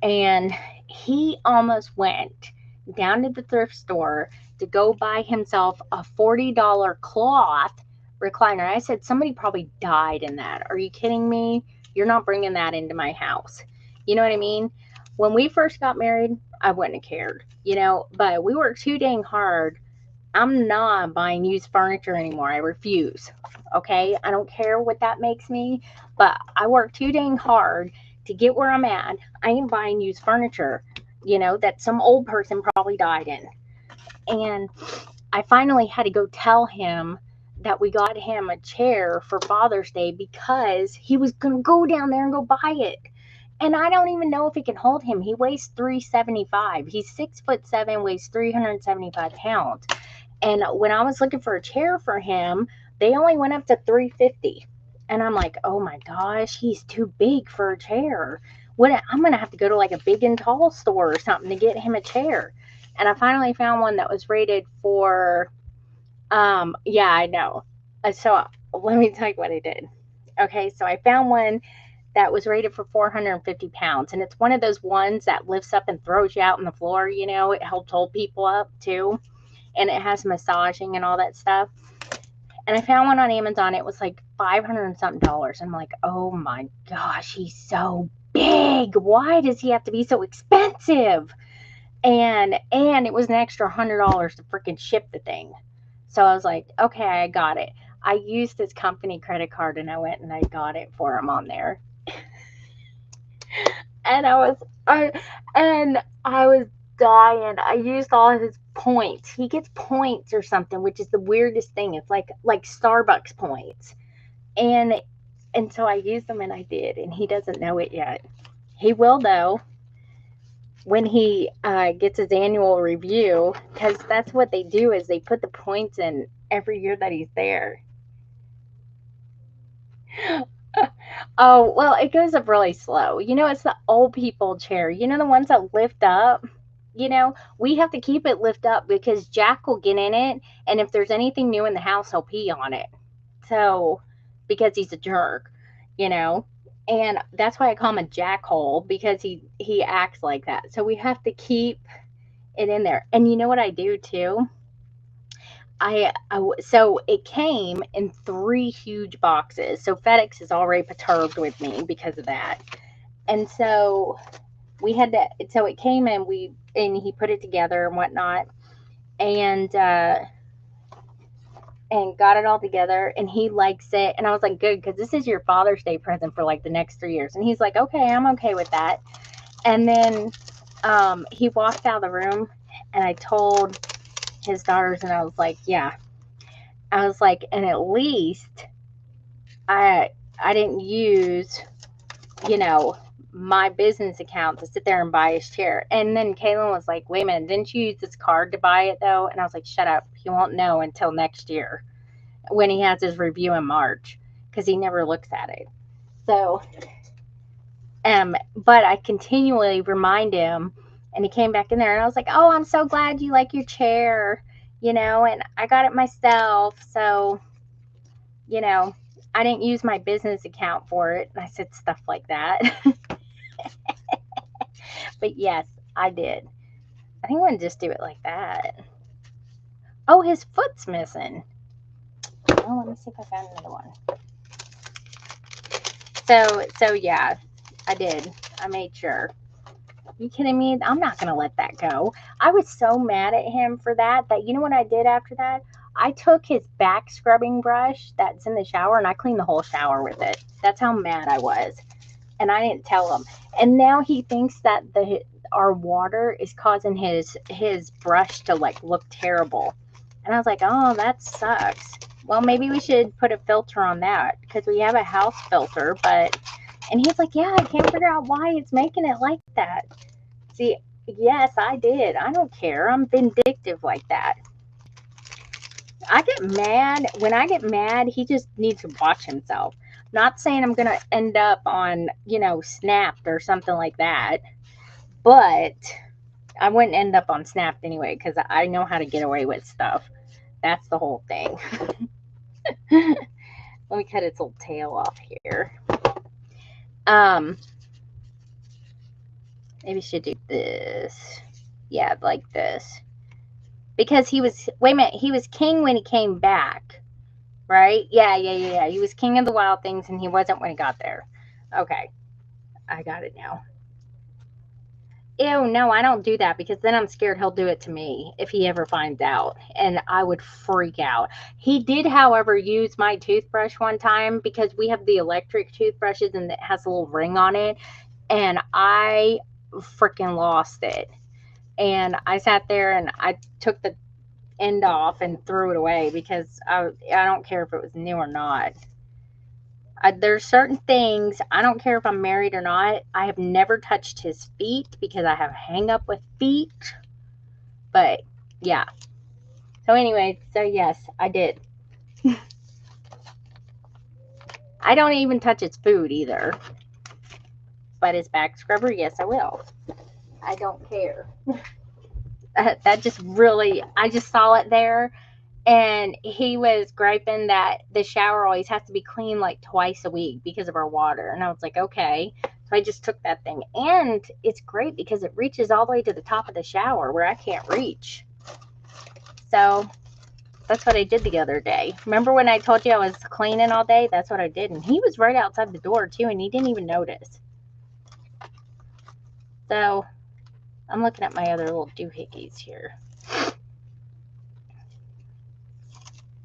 And he almost went down to the thrift store to go buy himself a $40 cloth recliner. I said, somebody probably died in that. Are you kidding me? You're not bringing that into my house. You know what I mean? When we first got married, I wouldn't have cared, but we worked too dang hard. I'm not buying used furniture anymore. I refuse. Okay? I don't care what that makes me, but I work too dang hard to get where I'm at. I ain't buying used furniture, that some old person probably died in. And I finally had to go tell him that we got him a chair for Father's Day because he was going to go down there and go buy it. And I don't even know if it can hold him. He weighs 375. He's 6'7", weighs 375 pounds. And when I was looking for a chair for him, they only went up to 350. And I'm like, oh my gosh, he's too big for a chair. I'm going to have to go to like a big and tall store or something to get him a chair. And I finally found one that was rated for, yeah, I know. So let me tell you what I did. Okay, so I found one that was rated for 450 pounds. And it's one of those ones that lifts up and throws you out on the floor, It helps hold people up too. And it has massaging and all that stuff. And I found one on Amazon. It was like $500 and something. I'm like, oh my gosh, he's so big. Why does he have to be so expensive? And it was an extra $100 to freaking ship the thing. So I was like, okay, I got it. I used his company credit card and I went and I got it for him on there. And I was dying. I used all his points. He gets points or something, which is the weirdest thing. It's like Starbucks points. And so I used them and I did, and he doesn't know it yet. He will though when he gets his annual review, because that's what they do is they put the points in every year that he's there. Oh, well, it goes up really slow. It's the old people chair. The ones that lift up. We have to keep it lift up because Jack will get in it, and if there's anything new in the house, he'll pee on it. So, because he's a jerk, and that's why I call him a jackhole, because he acts like that. So we have to keep it in there. And you know what I do too? So it came in 3 huge boxes. So FedEx is already perturbed with me because of that. And so we had to, so it came in, and he put it together and whatnot, and got it all together, and he likes it. And I was like, good, because this is your Father's Day present for like the next 3 years. And he's like, okay, I'm okay with that. And then he walked out of the room, and I told his daughters, and I was like, yeah. I was like, and at least I didn't use, my business account to sit there and buy his chair. And then Kaylin was like, wait a minute, didn't you use this card to buy it though? And I was like, shut up. He won't know until next year when he has his review in March, because he never looks at it. So, but I continually remind him, and he came back in there, and I was like, oh, I'm so glad you like your chair, and I got it myself. So, I didn't use my business account for it. And I said stuff like that. But yes, I did. I think I'm going to just do it like that. Oh, his foot's missing. Oh, let me see if I found another one. So yeah, I did. I made sure. Are you kidding me? I'm not going to let that go. I was so mad at him for that you know what I did after that? I took his back scrubbing brush that's in the shower, and I cleaned the whole shower with it. That's how mad I was. And I didn't tell him. And now he thinks that our water is causing his brush to like look terrible. And I was like, oh, that sucks. Well, maybe we should put a filter on that, because we have a house filter, but And he's like, yeah, I can't figure out why it's making it like that. See, yes, I did. I don't care. I'm vindictive like that. I get mad. When I get mad, he just needs to watch himself. Not saying I'm going to end up on, Snapped or something like that. But I wouldn't end up on Snapped anyway because I know how to get away with stuff. That's the whole thing. Let me cut its little tail off here. Maybe I should do this. Yeah, like this. Because he was, wait a minute, he was king when he came back, right? Yeah. He was king of the wild things and he wasn't when he got there. Okay, I got it now. Ew, no, I don't do that because then I'm scared he'll do it to me if he ever finds out, and I would freak out. He did, however, use my toothbrush one time because we have the electric toothbrushes and it has a little ring on it, and I freaking lost it. And I sat there and I took the end off and threw it away because I don't care if it was new or not. There's certain things, I don't care if I'm married or not. I have never touched his feet because I have a hang up with feet. But yeah. So anyway, so yes, I did. I don't even touch its food either. But his back scrubber, yes, I will. I don't care. That just really, I just saw it there. And he was griping that the shower always has to be cleaned like twice a week because of our water. And I was like, okay. So I just took that thing. And it's great because it reaches all the way to the top of the shower where I can't reach. So that's what I did the other day. Remember when I told you I was cleaning all day? That's what I did. And he was right outside the door too, and he didn't even notice. So I'm looking at my other little doohickeys here.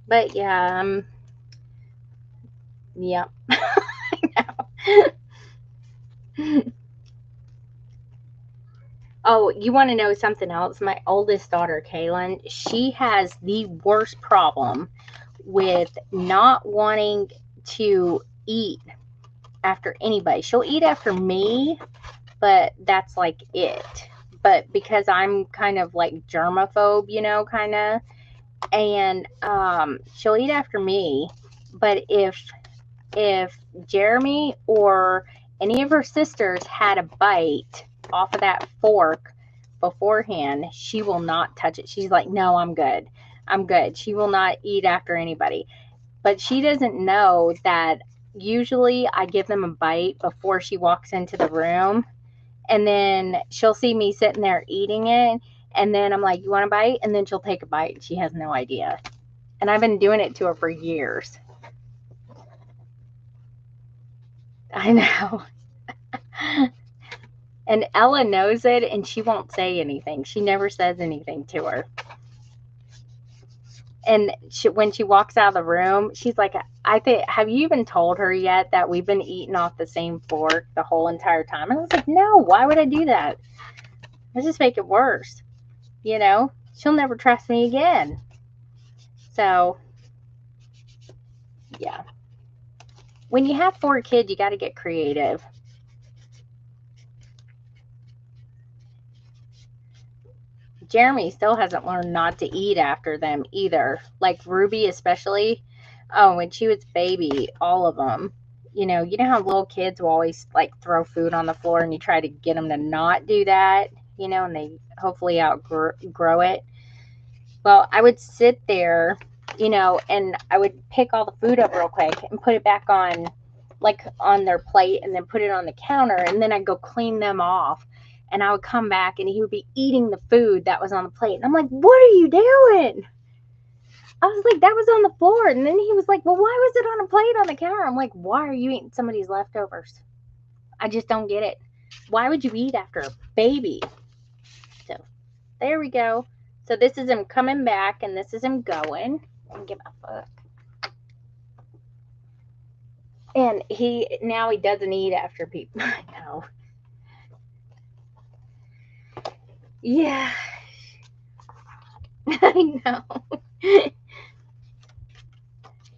But yeah, yeah. Oh, you want to know something else? My oldest daughter, Kaylin, she has the worst problem with not wanting to eat after anybody. She'll eat after me, but that's like it. But because I'm kind of like germaphobe, kind of, and she'll eat after me. But if Jeremy or any of her sisters had a bite off of that fork beforehand, she will not touch it. She's like, no, I'm good. I'm good. She will not eat after anybody. But she doesn't know that usually I give them a bite before she walks into the room. And then she'll see me sitting there eating it. And then I'm like, you want a bite? And then she'll take a bite. She has no idea. And I've been doing it to her for years. I know. And Ella knows it, and she won't say anything. She never says anything to her. And when she walks out of the room, she's like, have you even told her yet that we've been eating off the same fork the whole entire time? And I was like, no, why would I do that? I just make it worse. She'll never trust me again. So, yeah. When you have 4 kids, you got to get creative. Jeremy still hasn't learned not to eat after them either. Like Ruby especially. Oh, when she was baby, all of them. You know how little kids will always like throw food on the floor and you try to get them to not do that, and they hopefully outgrow it. Well, I would sit there, and I would pick all the food up real quick and put it back on their plate and then put it on the counter, and then I'd go clean them off. And I would come back and he would be eating the food that was on the plate. And I'm like, what are you doing? I was like, that was on the floor. And then he was like, well, why was it on a plate on the counter? I'm like, why are you eating somebody's leftovers? I just don't get it. Why would you eat after a baby? So there we go. So this is him coming back and this is him going. Let me get my book. And now he doesn't eat after people. I know. Yeah. I know.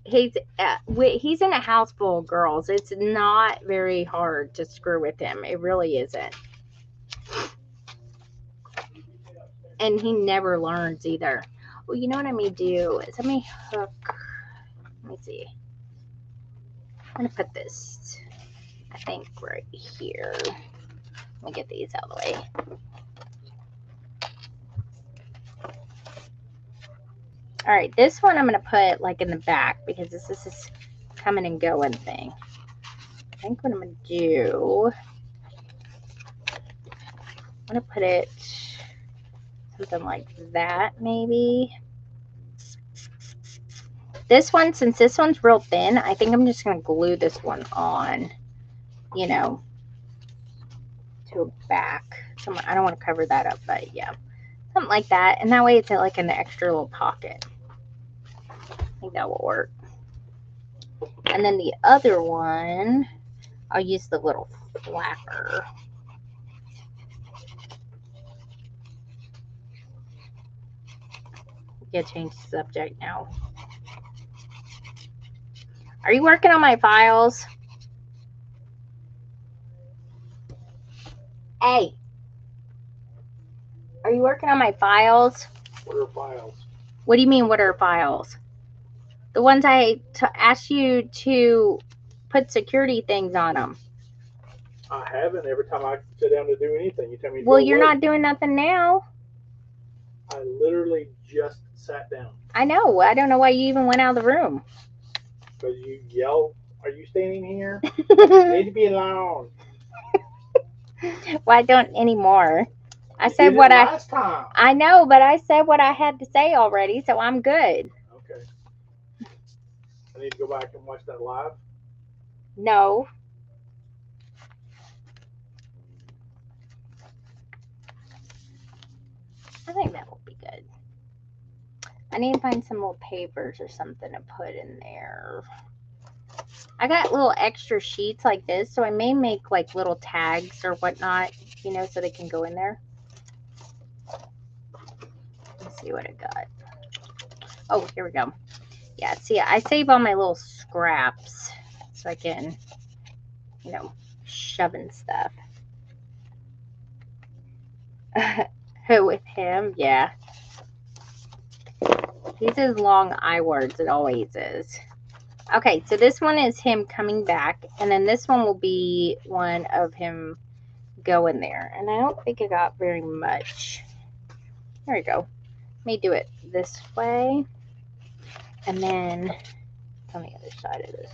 he's in a house full of girls. It's not very hard to screw with him. It really isn't. And he never learns either. Well, you know what I may do is let me hook. Let me see. I'm gonna put this, I think, right here. Let me get these out of the way. All right, this one I'm gonna put like in the back because this is coming and going thing. I think what I'm gonna do, I'm gonna put it something like that maybe. This one, since this one's real thin, I think I'm just gonna glue this one on, you know, to a back. I don't want to cover that up, but yeah, something like that. And that way it's like an extra little pocket. I think that will work. And then the other one, I'll use the little flapper. Yeah, change the subject now. Are you working on my files? Hey, are you working on my files? What are files? What do you mean, what are files? The ones I asked you to put security things on them. I haven't. Every time I sit down to do anything, you tell me to Well, go you're away. not doing nothing now. I literally just sat down. I know. I don't know why you even went out of the room. Because you yelled, "Are you standing here? You need to be alone." Well, I don't anymore. I You said did what it last time. I know, but I said what I had to say already, so I'm good. Okay. I need to go back and watch that live. No. I think that will be good. I need to find some little papers or something to put in there. I got little extra sheets like this, so I may make like little tags or whatnot, you know, so they can go in there. Let's see what I got. Oh, here we go. Yeah, see, I save all my little scraps so I can, you know, shove in stuff. With him, yeah. He's his long I words, it always is. Okay, so this one is him coming back, and then this one will be one of him going there. And I don't think I got very much. There we go. Let me do it this way, and then on the other side of this.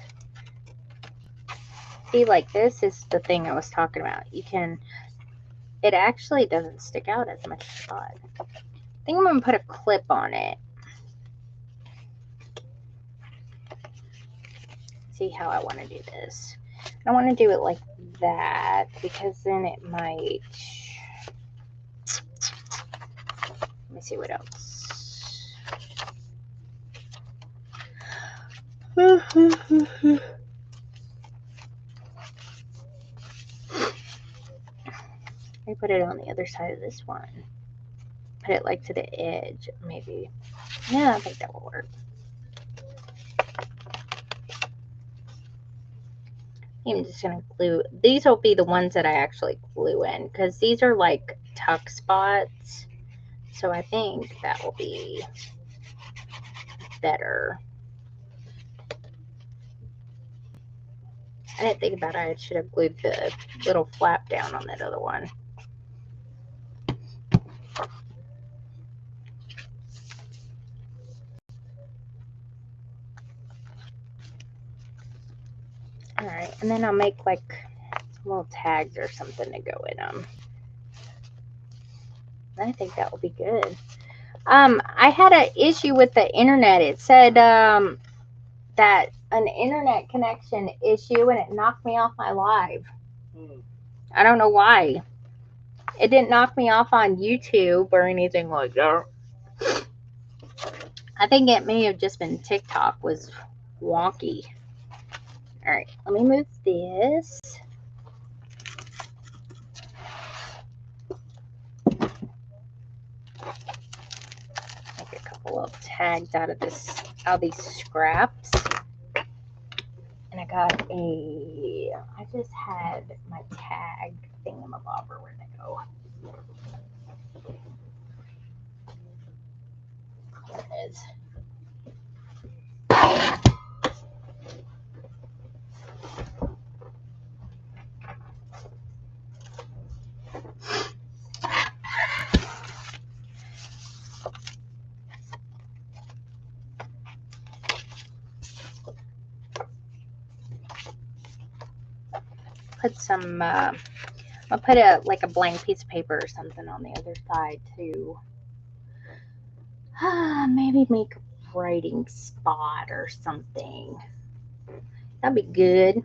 See, like this is the thing I was talking about. You can, it actually doesn't stick out as much as I thought. I think I'm going to put a clip on it. See how I want to do this. I don't want to do it like that because then it might. Let me see what else. I put it on the other side of this one. Put it like to the edge, maybe. Yeah, I think that will work. I'm just gonna glue. These will be the ones that I actually glue in because these are like tuck spots. So I think that will be better. I didn't think about it. I should have glued the little flap down on that other one. Alright, and then I'll make like little tags or something to go in them. I think that will be good. I had an issue with the internet. It said that an internet connection issue and it knocked me off my live. I don't know why. It didn't knock me off on YouTube or anything like that. I think it may have just been TikTok was wonky. Alright, let me move this. Make a couple of tags out of these scraps. And I just had my tag thingamabobber. Where'd it go? There it is. Put some, I'll put like a blank piece of paper or something on the other side to maybe make a writing spot or something. That'd be good.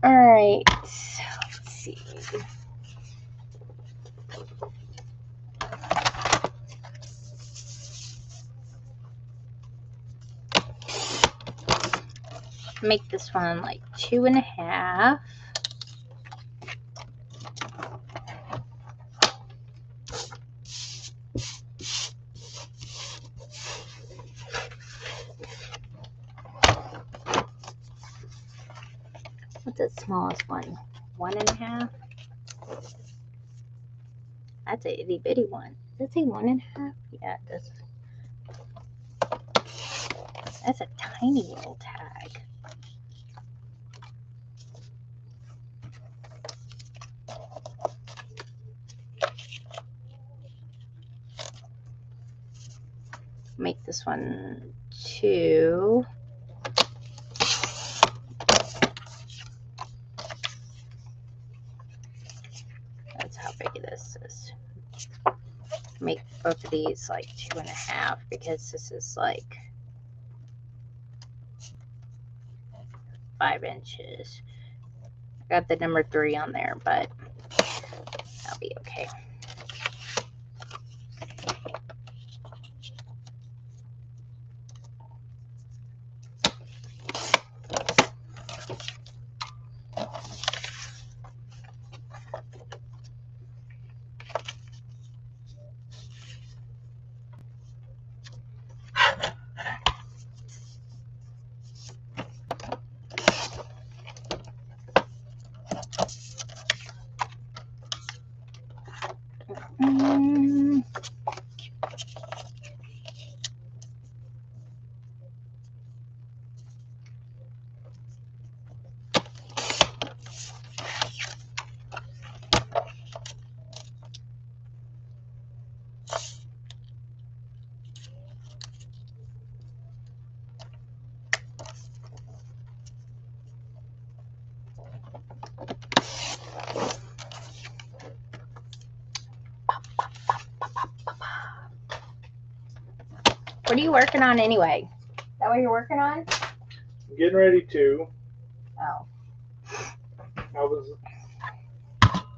Alright, let's see. Make this one like 2.5. What's the smallest one? 1.5? That's a itty bitty one. Does it say 1.5? Yeah, it does. That's a tiny little tag. Make this one 2. That's how big this is. Make both of these like 2.5 because this is like 5 inches. I got the number 3 on there, but that'll be okay. What are you working on anyway? Is that what you're working on? I'm getting ready to. Oh. I was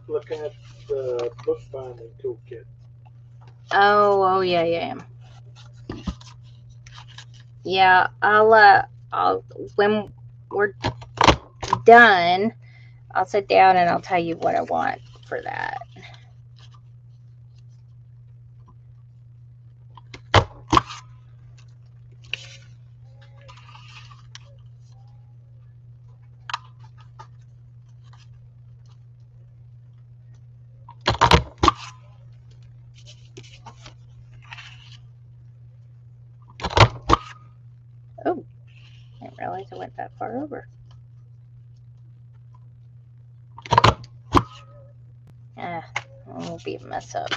looking at the bookbinding toolkit. Oh yeah. Yeah, I'll when we're done, I'll sit down and I'll tell you what I want for that. Oh, I didn't realize I went that far over. Ah, it won't be a mess up.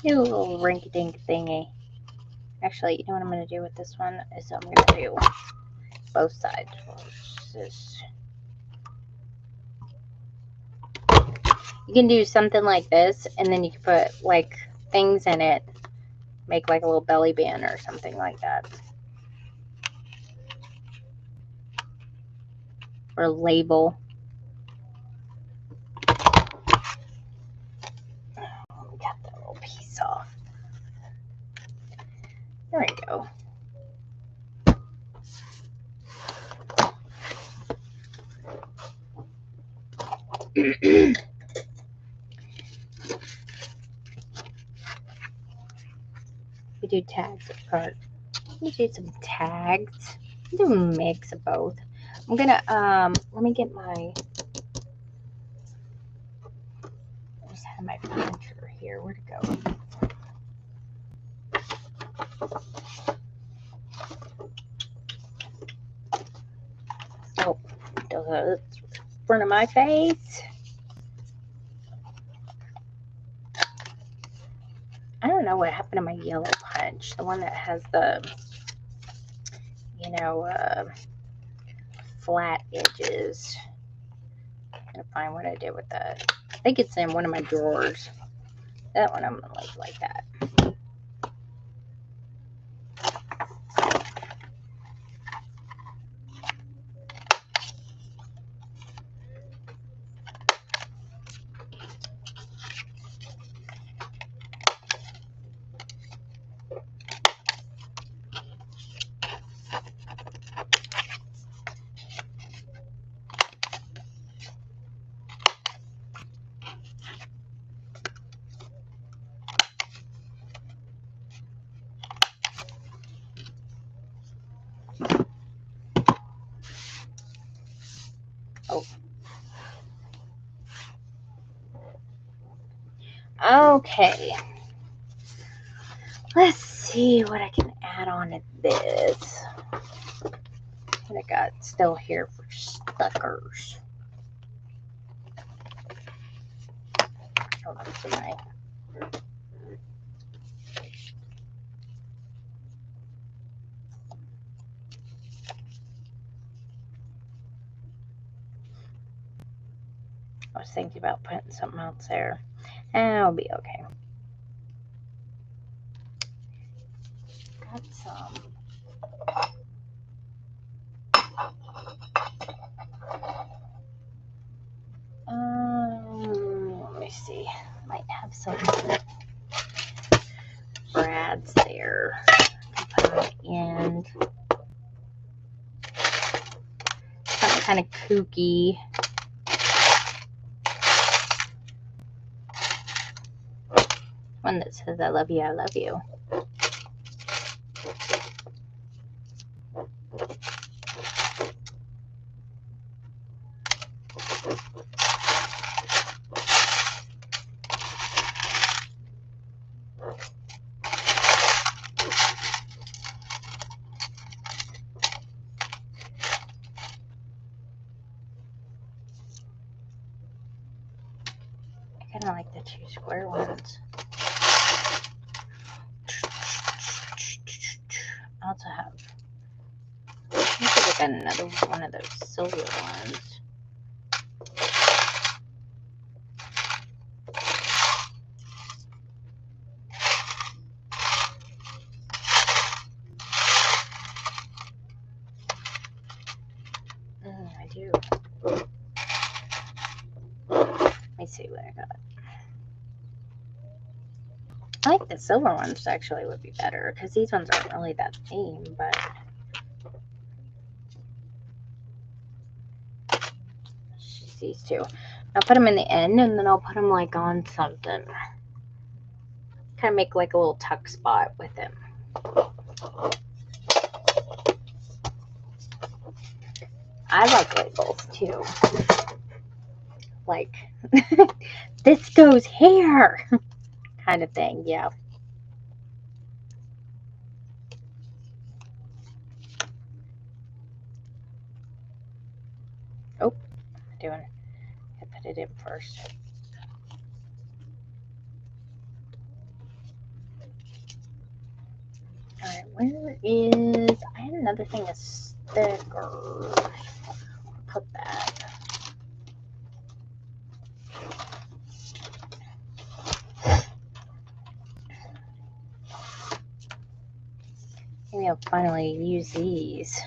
Do a little rinky-dink thingy. Actually, you know what I'm going to do with this one is I'm going to do both sides. You can do something like this, and then you can put like things in it, make like a little belly band or something like that, or a label. Got that little There we go. We do tags, but we do some tags. We do a mix of both. I'm gonna let me get my. I just had my printer here. Where'd it go? Oh, it's in front of my face. I don't know what happened to my yellow punch, the one that has the, flat edges. I'm gonna find what I did with that. I think it's in one of my drawers. That one I'm gonna leave like that. Oh. Okay. Let's see what I can add on to this. What I got still here for stickers. Oh, that's my. I was thinking about putting something else there. I'll be okay. Got some. Let me see. Might have some brads there. Put on the end. Something kind of kooky. One that says I love you, I love you. I kind of like the two square ones. I also have, I think I got another one of those silver ones. I do. Let me see what I got. I like the silver ones actually would be better because these ones aren't really that theme, but these two. I'll put them in the end and then I'll put them like on something. Kind of make like a little tuck spot with them. I like labels too. Like, this goes here kind of thing, yeah. Oh, I put it in first. Alright, where is, I had another thing of stickers. I'll put that. Maybe I'll finally use these.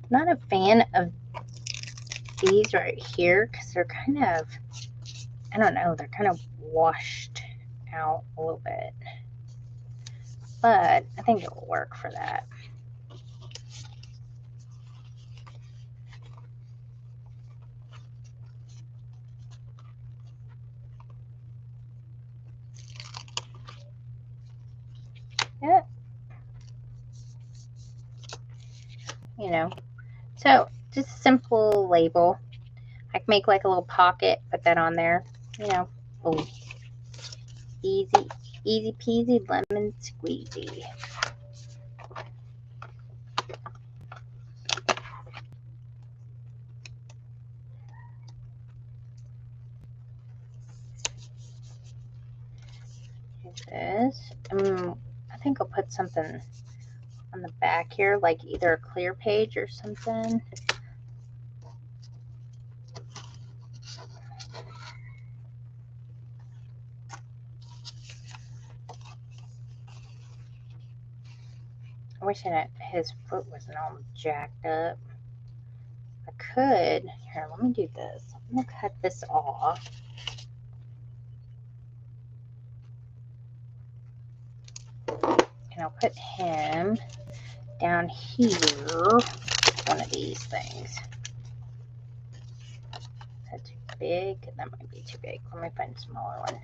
I'm not a fan of these right here because they're kind of, I don't know, they're kind of washed out a little bit. but I think it will work for that. Yeah. You know, so just a simple label. I can make like a little pocket, put that on there. You know, oh, easy peasy lemon squeezy. This. I think I'll put something on the back here, like either a clear page or something. I wish his foot wasn't all jacked up. I could. Here, let me do this. I'm going to cut this off. And I'll put him down here, one of these things. Is that too big? That might be too big. Let me find a smaller one.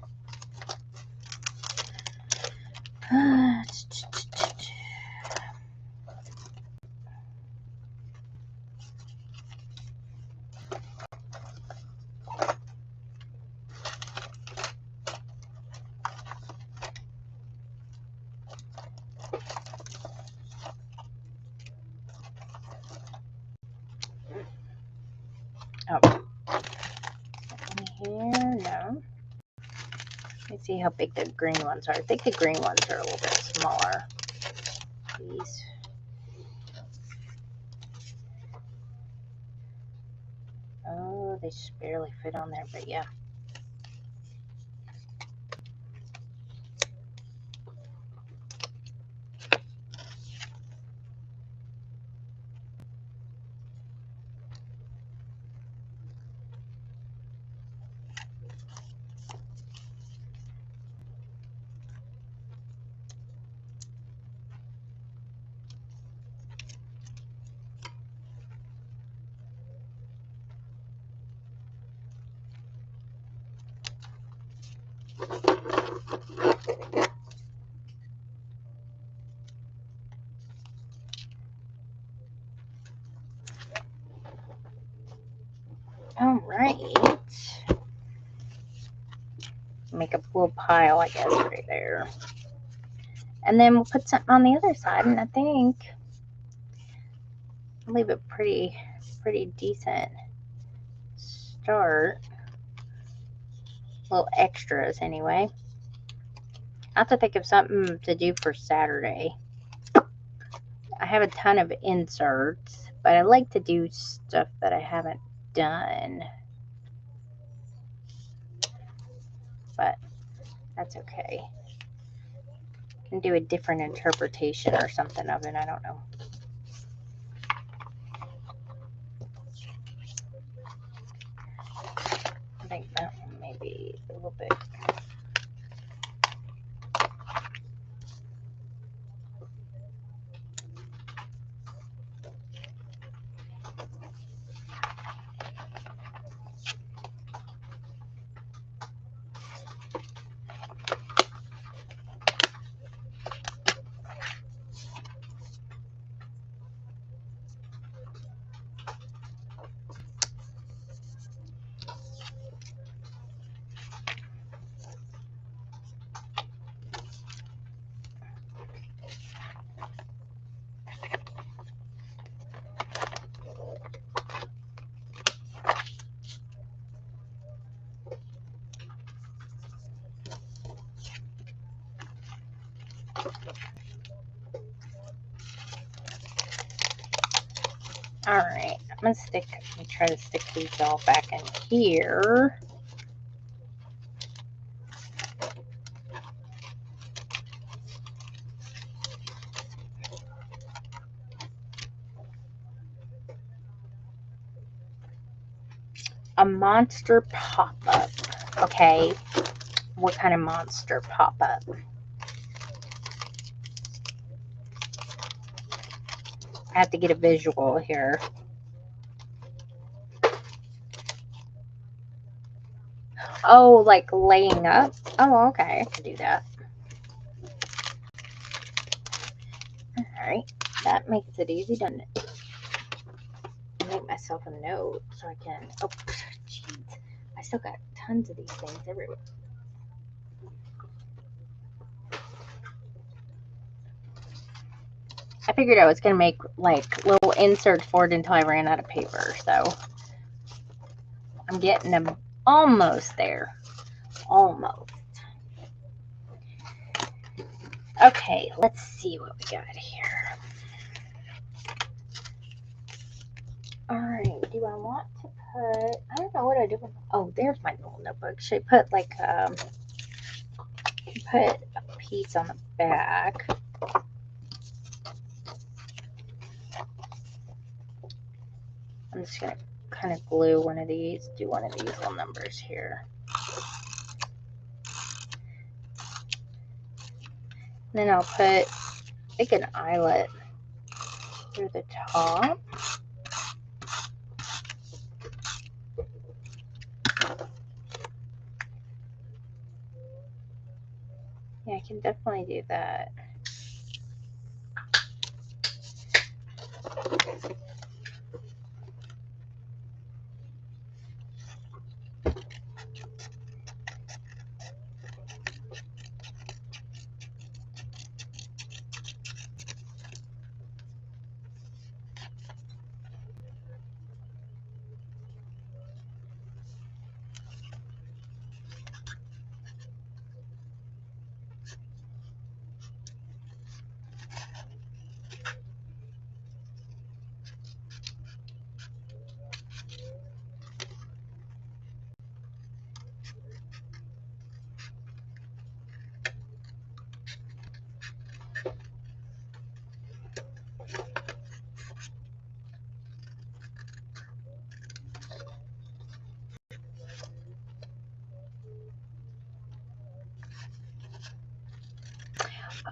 Oh, here, no. Let me see how big the green ones are. I think the green ones are a little bit smaller. These. Oh, they just barely fit on there, but yeah. All right. Make a little pile, I guess, right there. And then we'll put something on the other side, and I think I'll leave it pretty decent start. Little extras anyway. I have to think of something to do for Saturday. I have a ton of inserts, but I like to do stuff that I haven't done. But that's okay. I can do a different interpretation or something of it. I don't know. I think that one may be a little bit. All right, I'm gonna try to stick these all back in here. A monster pop-up. Okay, what kind of monster pop-up? I have to get a visual here. Oh, like laying up? Oh, okay. I can do that. Alright. That makes it easy, doesn't it? I'll make myself a note so I can... Oh, jeez. I still got tons of these things everywhere. I figured I was going to make like little inserts for it until I ran out of paper. So I'm getting them almost there. Almost. Okay, let's see what we got here. Alright, do I want to put... I don't know what I do with... Oh, there's my little notebook. Should I put like put a piece on the back? I'm just going to kind of glue one of these, do one of these little numbers here. And then I'll put, like, an eyelet through the top. Yeah, I can definitely do that.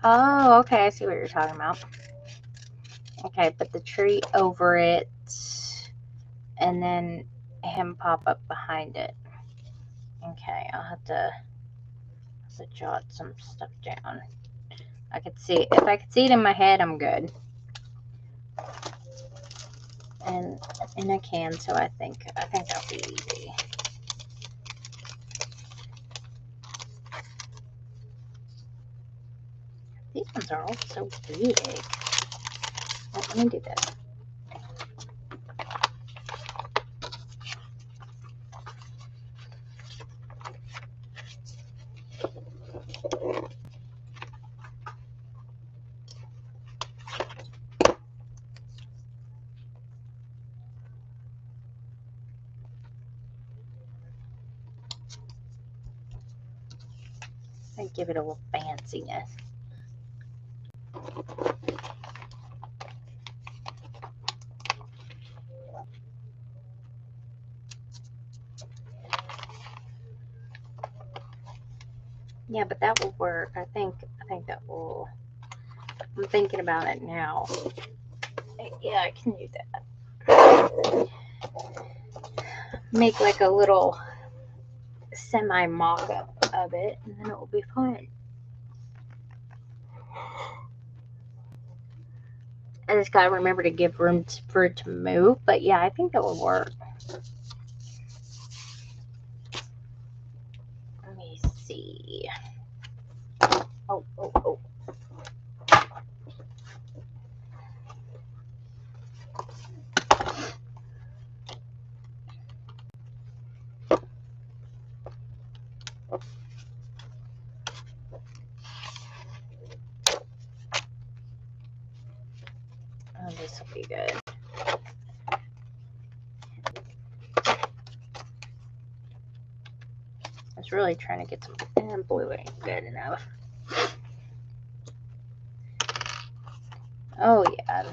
Oh, okay, I see what you're talking about. Okay, put the tree over it, and then him pop up behind it. Okay, I'll have to jot some stuff down. I could see, if I could see it in my head, I'm good. And I can, so I think that'll be easy. These ones are all so big. Oh, let me do this. And give it a little fanciness. Yeah, but that will work. I think that will. I'm thinking about it now. Yeah, I can do that. Make like a little semi mock-up of it, and then it will be fun. I just gotta remember to give room for it to move, but yeah, I think that will work. Let me see. Oh. Oh, this will be good. I was really trying to get some, and blue ain't good enough. Oh, yeah.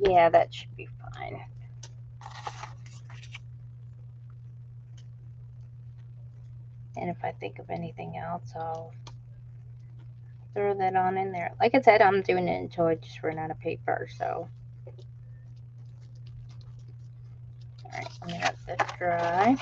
Yeah, that should be fine. And if I think of anything else, I'll throw that on in there. Like I said, I'm doing it until I just run out of paper. So, all right, let me let this dry.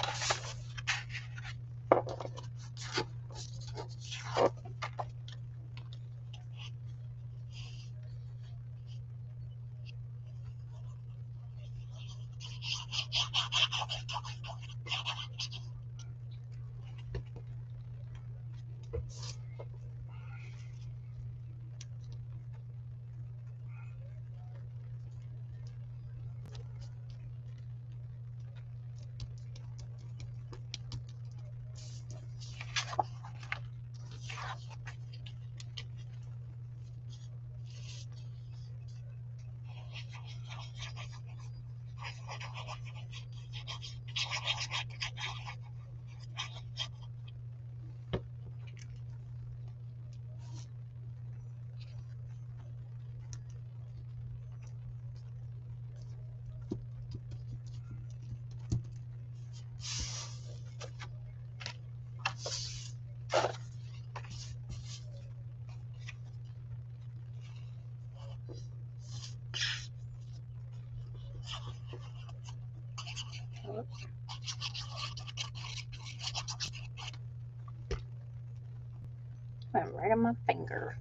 Went right on my finger.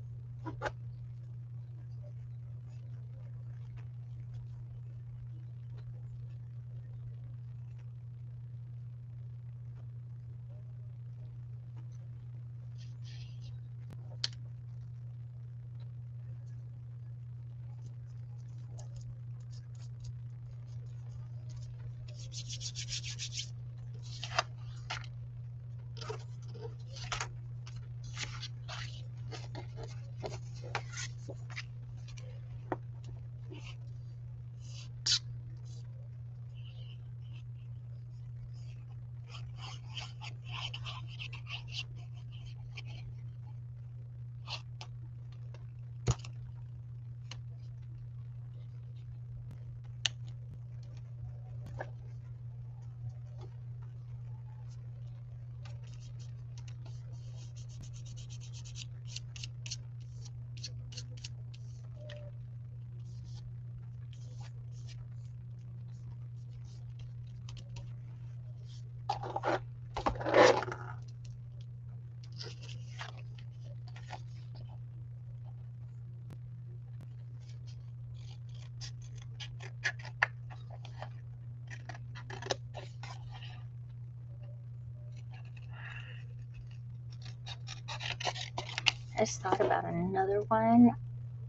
I just thought about another one,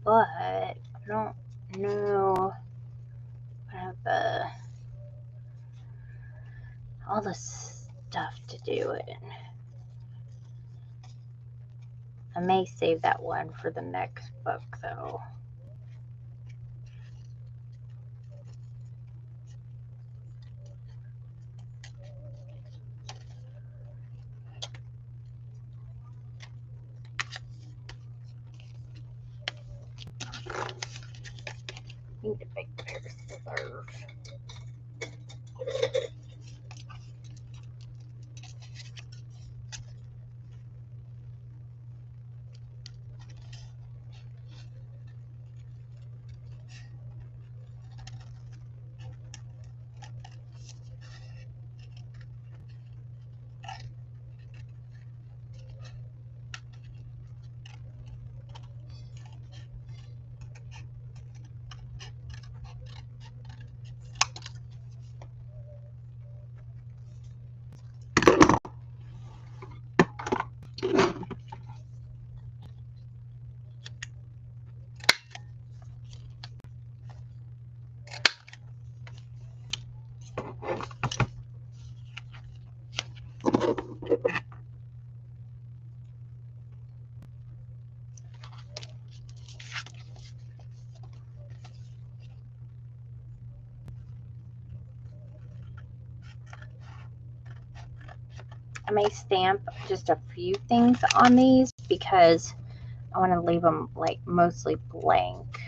but I don't know. I have all the stuff to do it. I may save that one for the next book, though. Need a big pair of scissors. I may stamp just a few things on these because I want to leave them like mostly blank.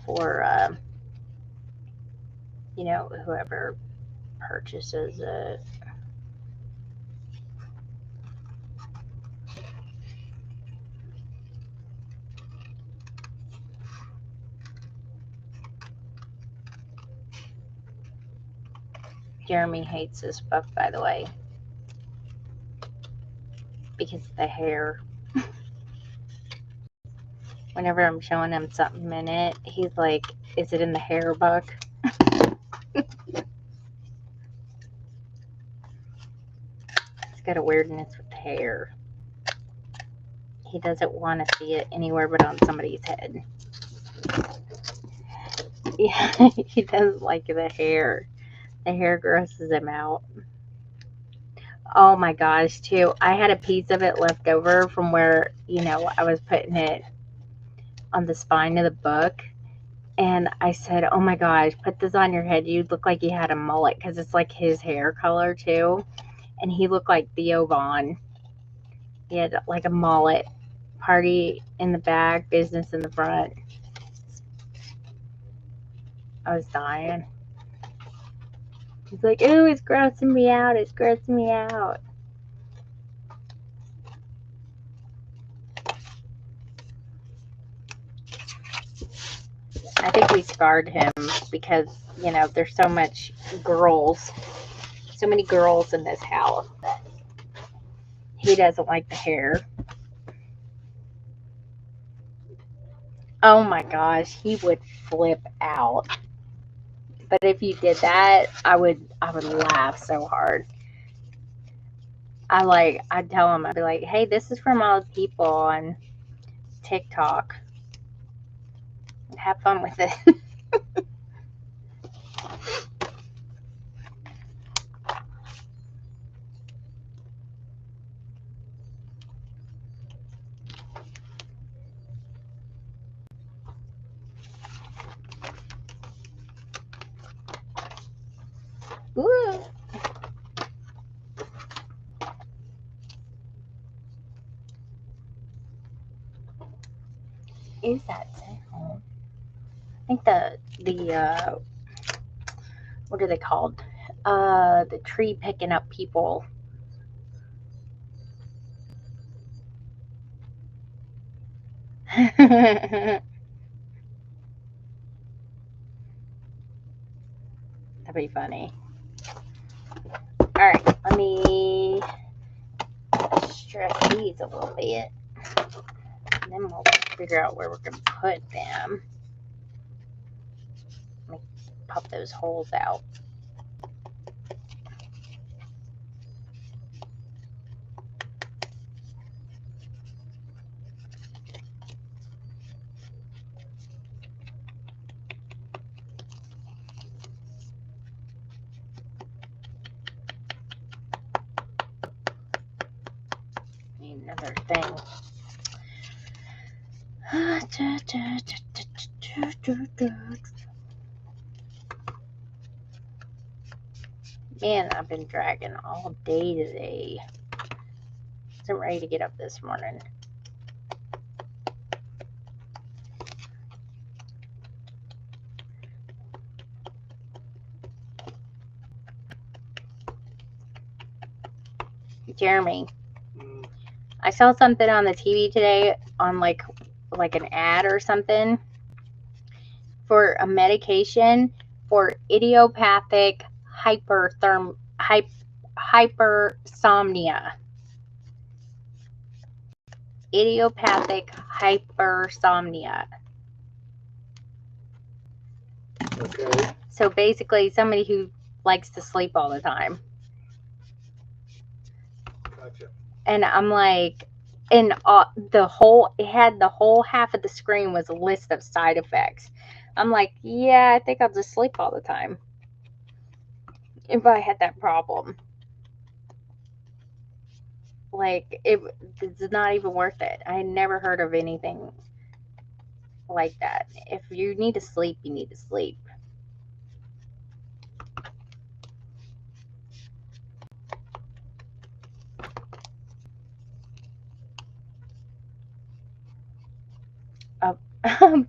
for, whoever purchases it. Jeremy hates this book, by the way, because of the hair. Whenever I'm showing him something in it, he's like, is it in the hair book? He's got a weirdness with the hair. He doesn't want to see it anywhere but on somebody's head. Yeah, he doesn't like the hair. The hair grosses him out. Oh my gosh, too. I had a piece of it left over from where, I was putting it on the spine of the book. And I said, oh my gosh, put this on your head. You'd look like you had a mullet because it's like his hair color, too. And he looked like Theo Vaughn. He had like a mullet. Party in the back, business in the front. I was dying. He's like, ooh, it's grossing me out. It's grossing me out. I think we scarred him because, there's so many girls in this house that he doesn't like the hair. Oh my gosh, he would flip out. But if you did that, I would laugh so hard. I'd tell him, I'd be like, hey, this is from all the people on TikTok. Have fun with it. Ooh. Is that sound? I think the what are they called? The tree picking up people. That'd be funny. Alright, let me stretch these a little bit. And then we'll figure out where we're going to put them. Let me pop those holes out. Need another thing. Man, I've been dragging all day today. I'm ready to get up this morning. Jeremy, I saw something on the TV today on like an ad or something for a medication for idiopathic hypersomnia. Idiopathic hypersomnia. Okay. So basically somebody who likes to sleep all the time. Gotcha. And I'm like, and it had the whole half of the screen was a list of side effects. I'm like, yeah, I think I'll just sleep all the time if I had that problem. Like, it's not even worth it. I had never heard of anything like that. If you need to sleep, you need to sleep.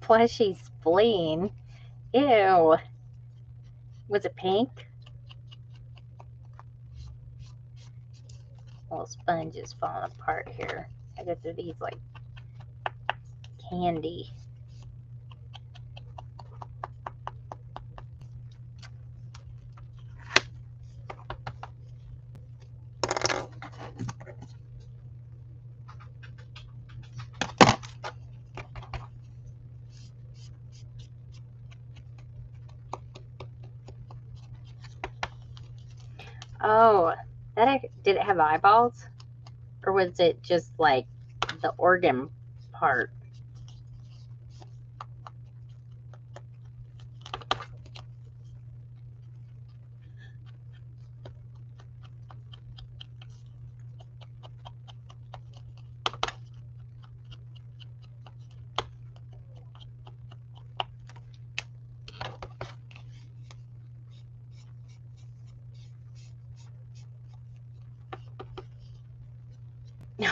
plushy spleen. Ew. Was it pink? Little sponge is falling apart here. I got through these like candy. Oh, did it have eyeballs? Or was it just like the organ part? No.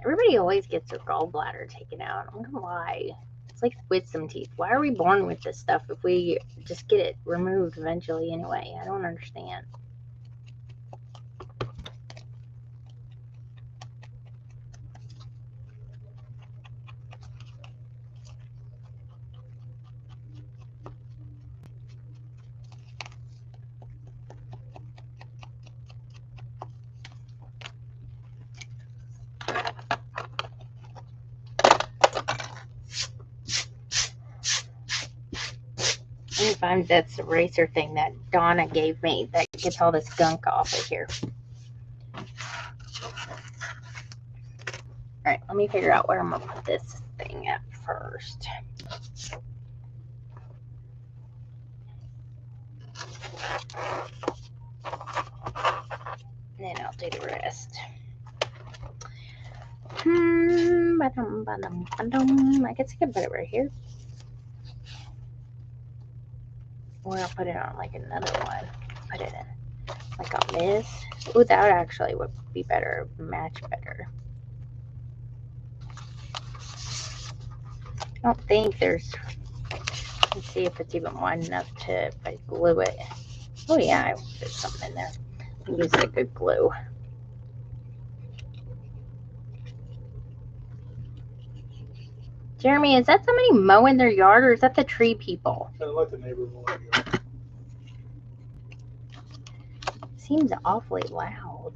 Everybody always gets their gallbladder taken out. I don't know why. It's like wisdom teeth. Why are we born with this stuff if we just get it removed eventually anyway? I don't understand. Let me find that's eraser thing that Donna gave me that gets all this gunk off of here. Alright, let me figure out where I'm going to put this thing at first. And then I'll do the rest. I guess I can put it right here. Or I'll put it on like another one. Put it in like on this. Ooh, that actually would be better. Match better. I don't think there's... Let's see if it's even wide enough to, if I glue it. Oh yeah, there's something in there. I use a good glue. Jeremy, is that somebody mowing their yard or is that the tree people? Sounds like the neighbor mowing the yard. Seems awfully loud.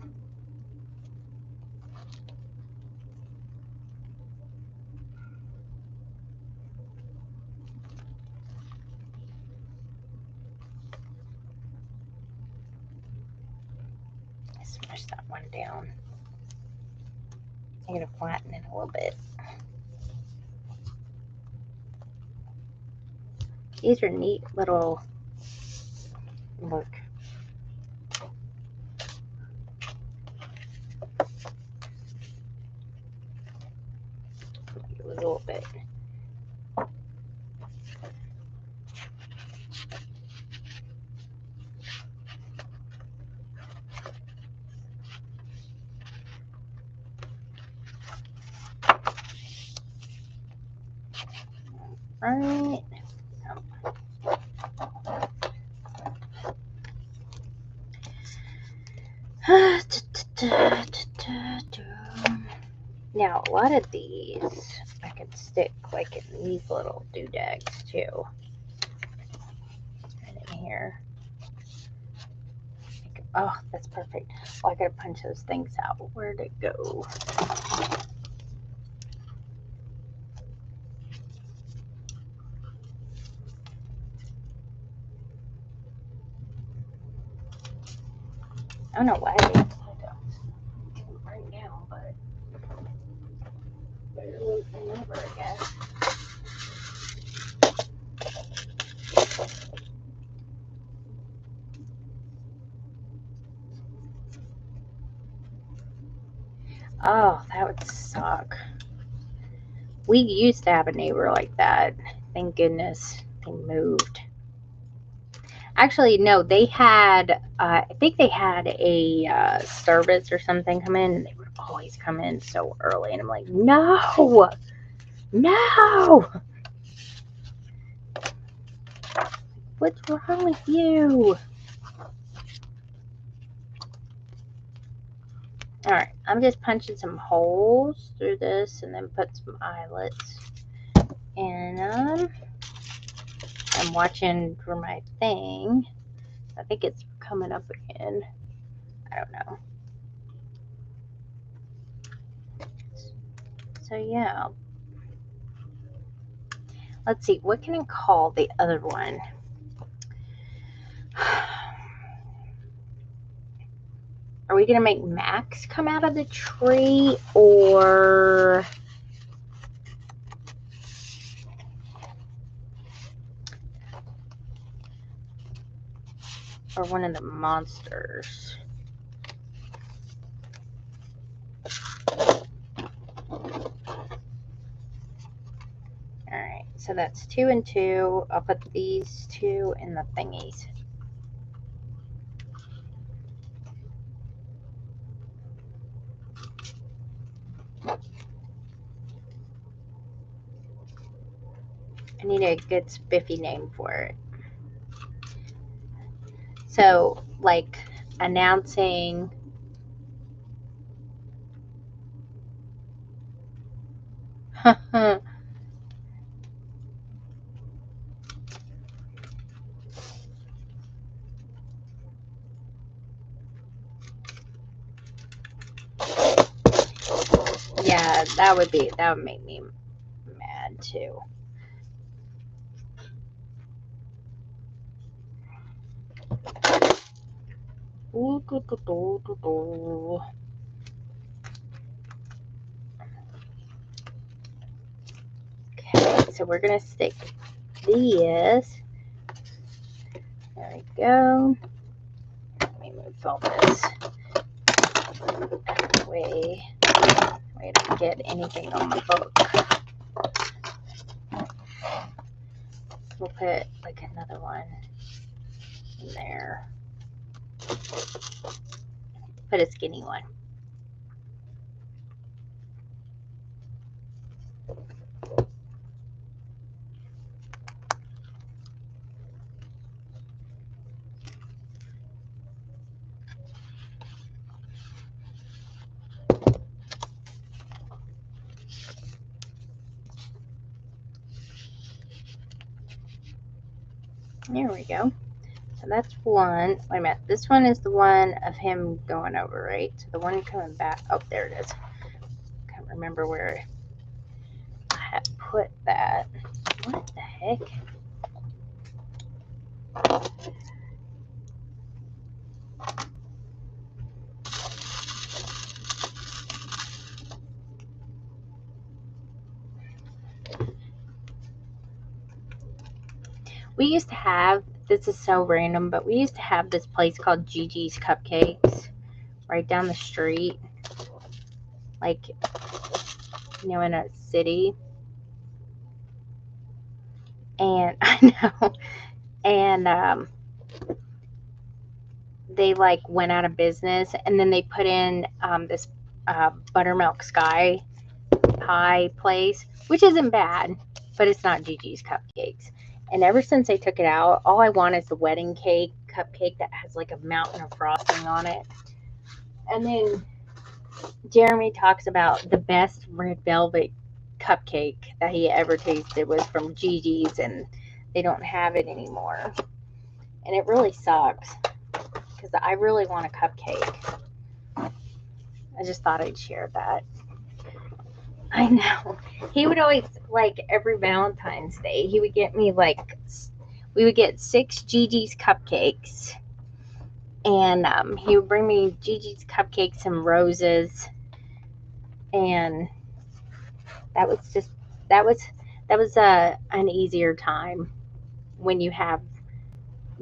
Smush that one down. I'm going to flatten it a little bit. These are neat little, look. A little bit. Right. Now, a lot of these I can stick like in these little doodads too. Right in here. Oh, that's perfect. Well, I gotta punch those things out. Where'd it go? I don't know why I didn't right now, but better late than never, I guess. Oh, that would suck. We used to have a neighbor like that. Thank goodness they moved. Actually, no, they had, I think they had a service or something come in, and they would always come in so early. And I'm like, no, no, what's wrong with you? All right, I'm just punching some holes through this and then put some eyelets. And I'm watching for my thing. I think it's coming up again. I don't know. So yeah, let's see. What can I call the other one? Are we gonna make Max come out of the tree, or one of the monsters? Alright, so that's 2 and 2. I'll put these two in the thingies. I need a good spiffy name for it. So, like, announcing yeah, that would make me mad too. Okay, so we're gonna stick this. There we go. Let me move all this way. I don't get anything on the book. We'll put like another one in there. Put a skinny one. There we go. So that's one. Wait a minute. This one is the one of him going over, right? So the one coming back. Oh, there it is. Can't remember where I had put that. What the heck? We used to have, this is so random, but we used to have this place called Gigi's Cupcakes right down the street. Like, you know, in a city. And I know. And they like went out of business, and then they put in this buttermilk sky pie place, which isn't bad, but it's not Gigi's Cupcakes. And ever since they took it out, all I want is the wedding cake cupcake that has like a mountain of frosting on it. And then Jeremy talks about the best red velvet cupcake that he ever tasted was from Gigi's, and they don't have it anymore. And it really sucks because I really want a cupcake. I just thought I'd share that. I know. He would always, like, every Valentine's Day, he would get me, like, we would get 6 Gigi's cupcakes. And he would bring me Gigi's cupcakes and roses. And that was just, that was an easier time when you have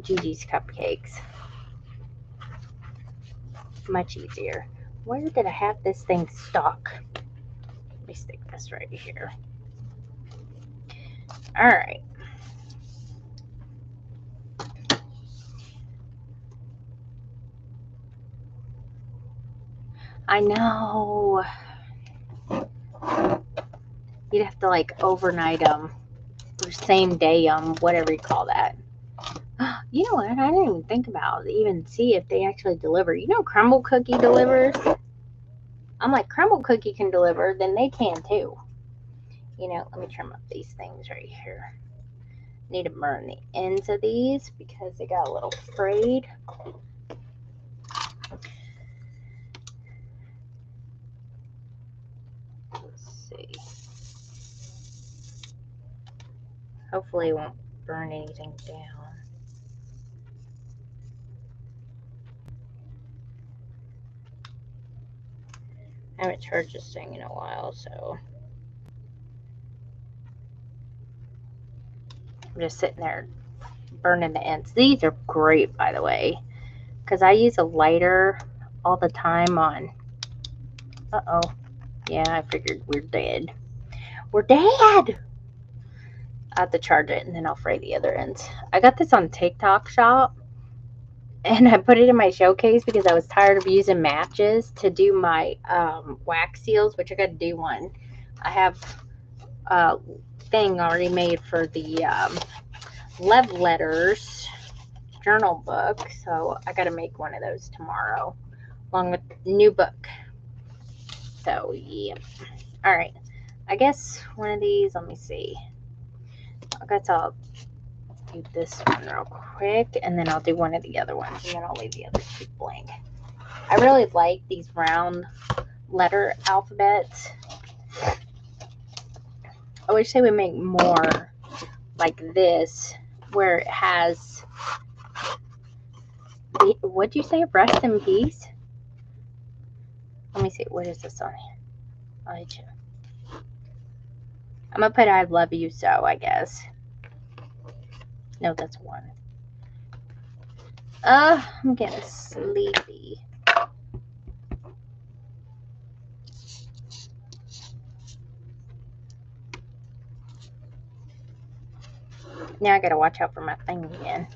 Gigi's cupcakes. Much easier. Where did I have this thing stuck? Let me stick this right here. All right. I know. You'd have to like overnight them or same day whatever you call that. You know what? I didn't even think about even see if they actually deliver. You know, Crumble Cookie delivers. I'm like, Crumble Cookie can deliver, then they can too. You know, let me trim up these things right here. Need to burn the ends of these because they got a little frayed. Let's see. Hopefully it won't burn anything down. I haven't charged this thing in a while, so I'm just sitting there burning the ends. These are great, by the way, because I use a lighter all the time on. Uh-oh. Yeah, I figured we're dead. We're dead! I have to charge it, and then I'll fray the other ends. I got this on TikTok Shop, and I put it in my showcase because I was tired of using matches to do my wax seals, which I got to do one. I have a thing already made for the love letters journal book, so I got to make one of those tomorrow along with the new book. So yeah. All right, I guess one of these, let me see, I guess I'll do this one real quick, and then I'll do one of the other ones, and then I'll leave the other two blank. I really like these round letter alphabets. I wish they would make more like this, where it has, what'd you say, rest in peace? Let me see, what is this on here? I'm gonna put I love you so, I guess. No, that's one. I'm getting sleepy. Now I gotta watch out for my thing again.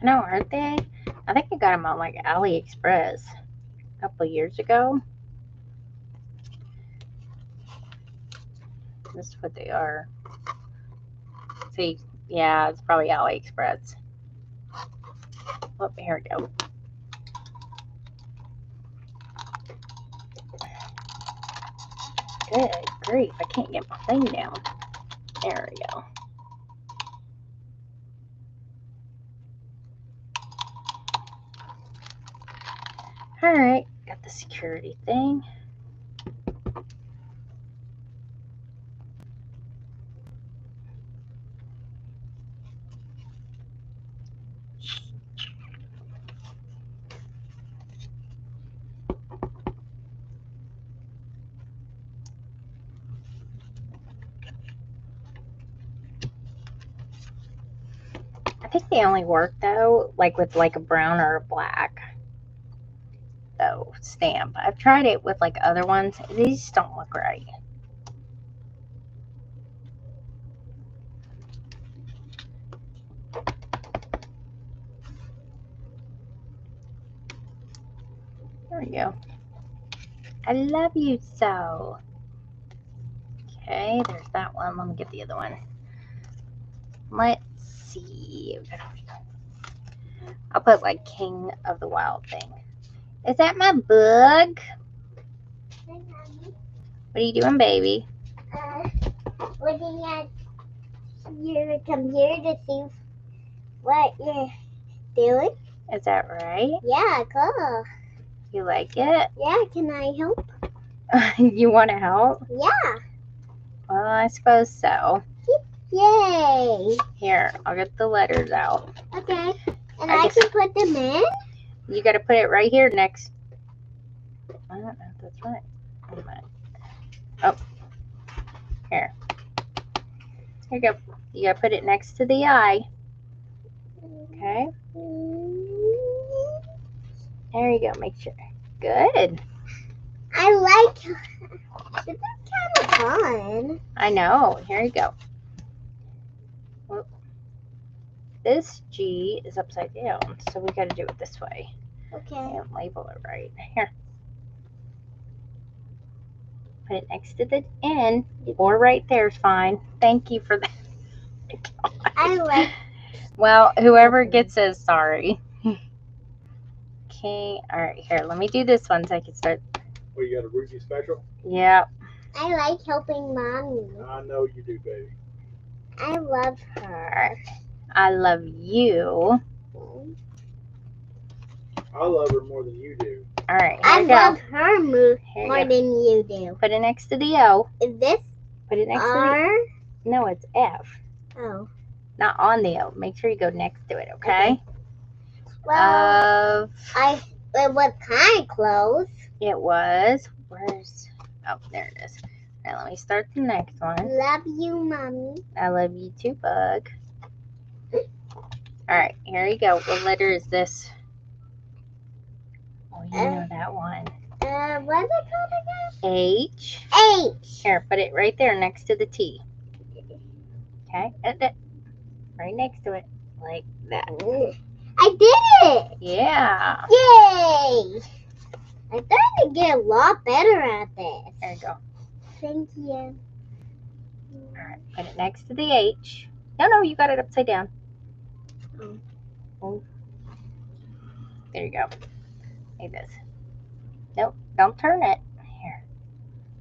I know, aren't they? I think I got them on like AliExpress a couple of years ago. This is what they are. See, yeah, it's probably AliExpress. Oh, here we go. Good grief, I can't get my thing down. There we go. Alright, got the security thing. I think they only work though, like with like a brown or a black though stamp. I've tried it with like other ones. These just don't look right. There we go. I love you so. Okay, there's that one. Let me get the other one. Let's see. I'll put like King of the Wild thing. Is that my book? What are you doing, baby? Looking at your computer to see what you're doing. Is that right? Yeah, cool. You like it? Yeah, can I help? You want to help? Yeah. Well, I suppose so. Yay. Here, I'll get the letters out. Okay. And I I guess- can put them in? You got to put it right here next. I don't know if that's right. Wait a minute. Oh, here. Here you go. You got to put it next to the I. Okay. There you go. Make sure. Good. I like. This is kind of fun. I know. Here you go. Well, this G is upside down, so we got to do it this way. Okay. And label it right. Here. Put it next to the N, or right there is fine. Thank you for that. I like. Well, whoever gets it, sorry. Okay, alright, here, let me do this one so I can start. Well, you got a Ruby special? Yeah, I like helping mommy. I know you do, baby. I love her. I love you. I love her more than you do. Alright, here I we go. love her more Here more you go. than you do. Put it next to the O. Is this Put it next to R? the. No, it's F. Oh. Not on the O. Make sure you go next to it, okay? Well, it was kind of close. It was. Where's. Oh, there it is. Alright, let me start the next one. Love you, mommy. I love you too, Bug. Alright, here you go. What letter is this? Oh, you know that one. What's it called H. again? H. Here, put it right there next to the T. Okay? Right next to it. Like that. I did it! Yeah. Yay! I'm starting to get a lot better at this. There you go. Thank you. Alright, put it next to the H. No, you got it upside down. Oh. There you go. Like this. Nope, don't turn it. Here.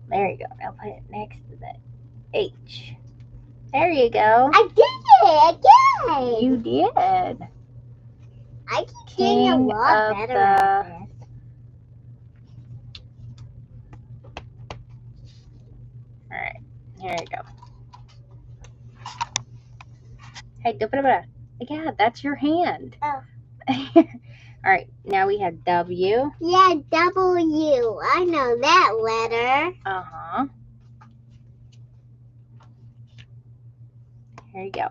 There you go. Now put it next to the H. There you go. I did it again! You did. I keep getting a King lot of better at this. Alright, here you go. Hey, da-ba-da-ba. Yeah, that's your hand. Oh. Alright, now we have W. Yeah, W. I know that letter. Uh-huh. Here you go.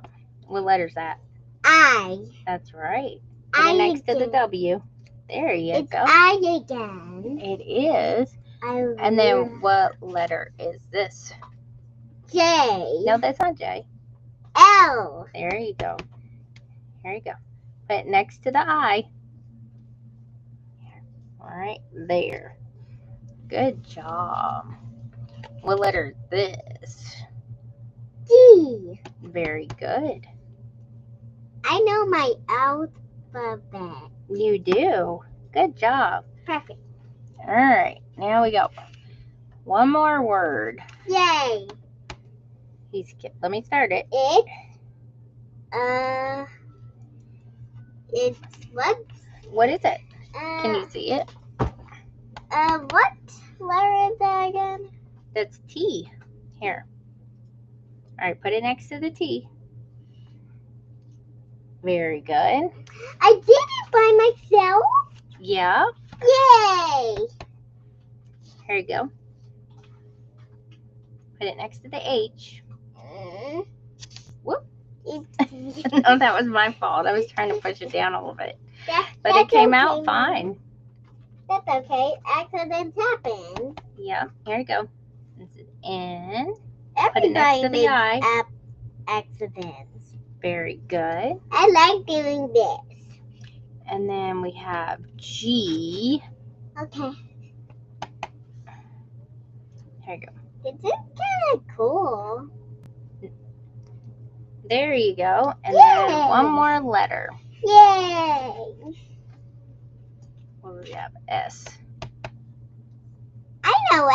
What letter's that? I. That's right. Put it I next to the again. W. There you It's go. I again. It is. I And then what letter is this? J. No, that's not J. L. There you go. Here you go. Put it next to the I. Alright, there. Good job. What letter is this? D. Very good. I know my alphabet. You do. Good job. Perfect. Alright, now we go. One more word. Yay. Let me start it. It's what? What is it? Can you see it? What letter is that again? That's T. Here. Alright, put it next to the T. Very good. I did it by myself. Yeah. Yay. Here you go. Put it next to the H. Whoop. No, that was my fault. I was trying to push it down a little bit. But it came out fine. That's okay. Accidents happen. Yeah. Here you go. This is N. Put it next Everybody to the makes I. accidents. Very good. I like doing this. And then we have G. Okay. Here you go. This is kind of cool. There you go. And Yay. then one more letter. Yay. What do we have? S. I know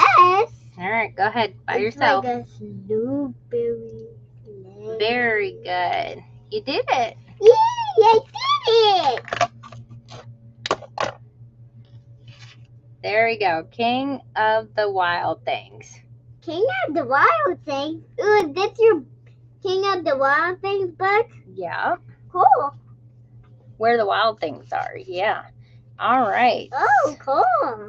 S. All right, go ahead by It's yourself. like a blueberry flavor. Very good. You did it. Yay, I did it. There we go. King of the Wild Things. King of the Wild Things. Ooh, that's your King of the Wild Things book? Yeah. Cool. Where the wild things are. Yeah. All right. Oh, cool.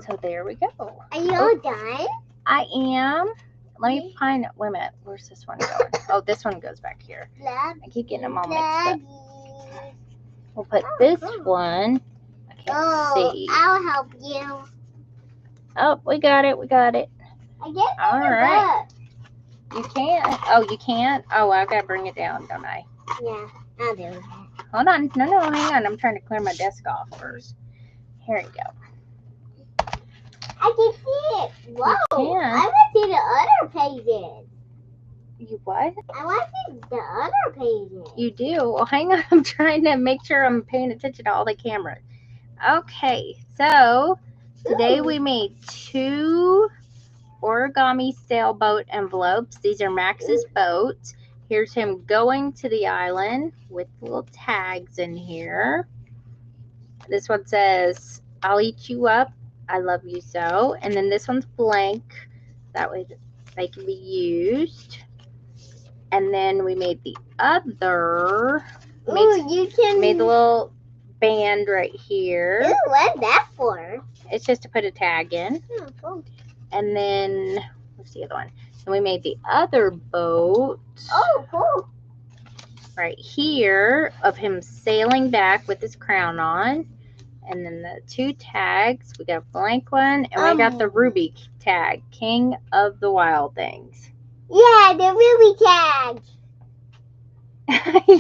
So there we go. Are you all done? I am. Let me find. Wait a minute. Where's this one going? Oh, this one goes back here. I keep getting them all mixed up. We'll put this one. I can't see. I'll help you. Oh, we got it. We got it. I get All the right. book. You can't. Oh, you can't. Oh, I've got to bring it down, don't I? Yeah, I'll do that. Hold on. No, hang on. I'm trying to clear my desk off first. Here we go. I can see it. Whoa. You can. I want to see the other pages. You what? I want to see the other pages. You do? Well, hang on. I'm trying to make sure I'm paying attention to all the cameras. Okay, so today we made 2 origami sailboat envelopes. These are Max's boats. Here's him going to the island with little tags in here. This one says, I'll eat you up. I love you so. And then this one's blank. That way they can be used. And then we made the other. Made the little band right here. Ooh, what's that for? It's just to put a tag in. Oh, cool. And then, what's the other one? And we made the other boat. Oh, cool. Right here of him sailing back with his crown on. And then the 2 tags. We got a blank one. And we got the ruby tag. King of the Wild Things. Yeah, the ruby tag.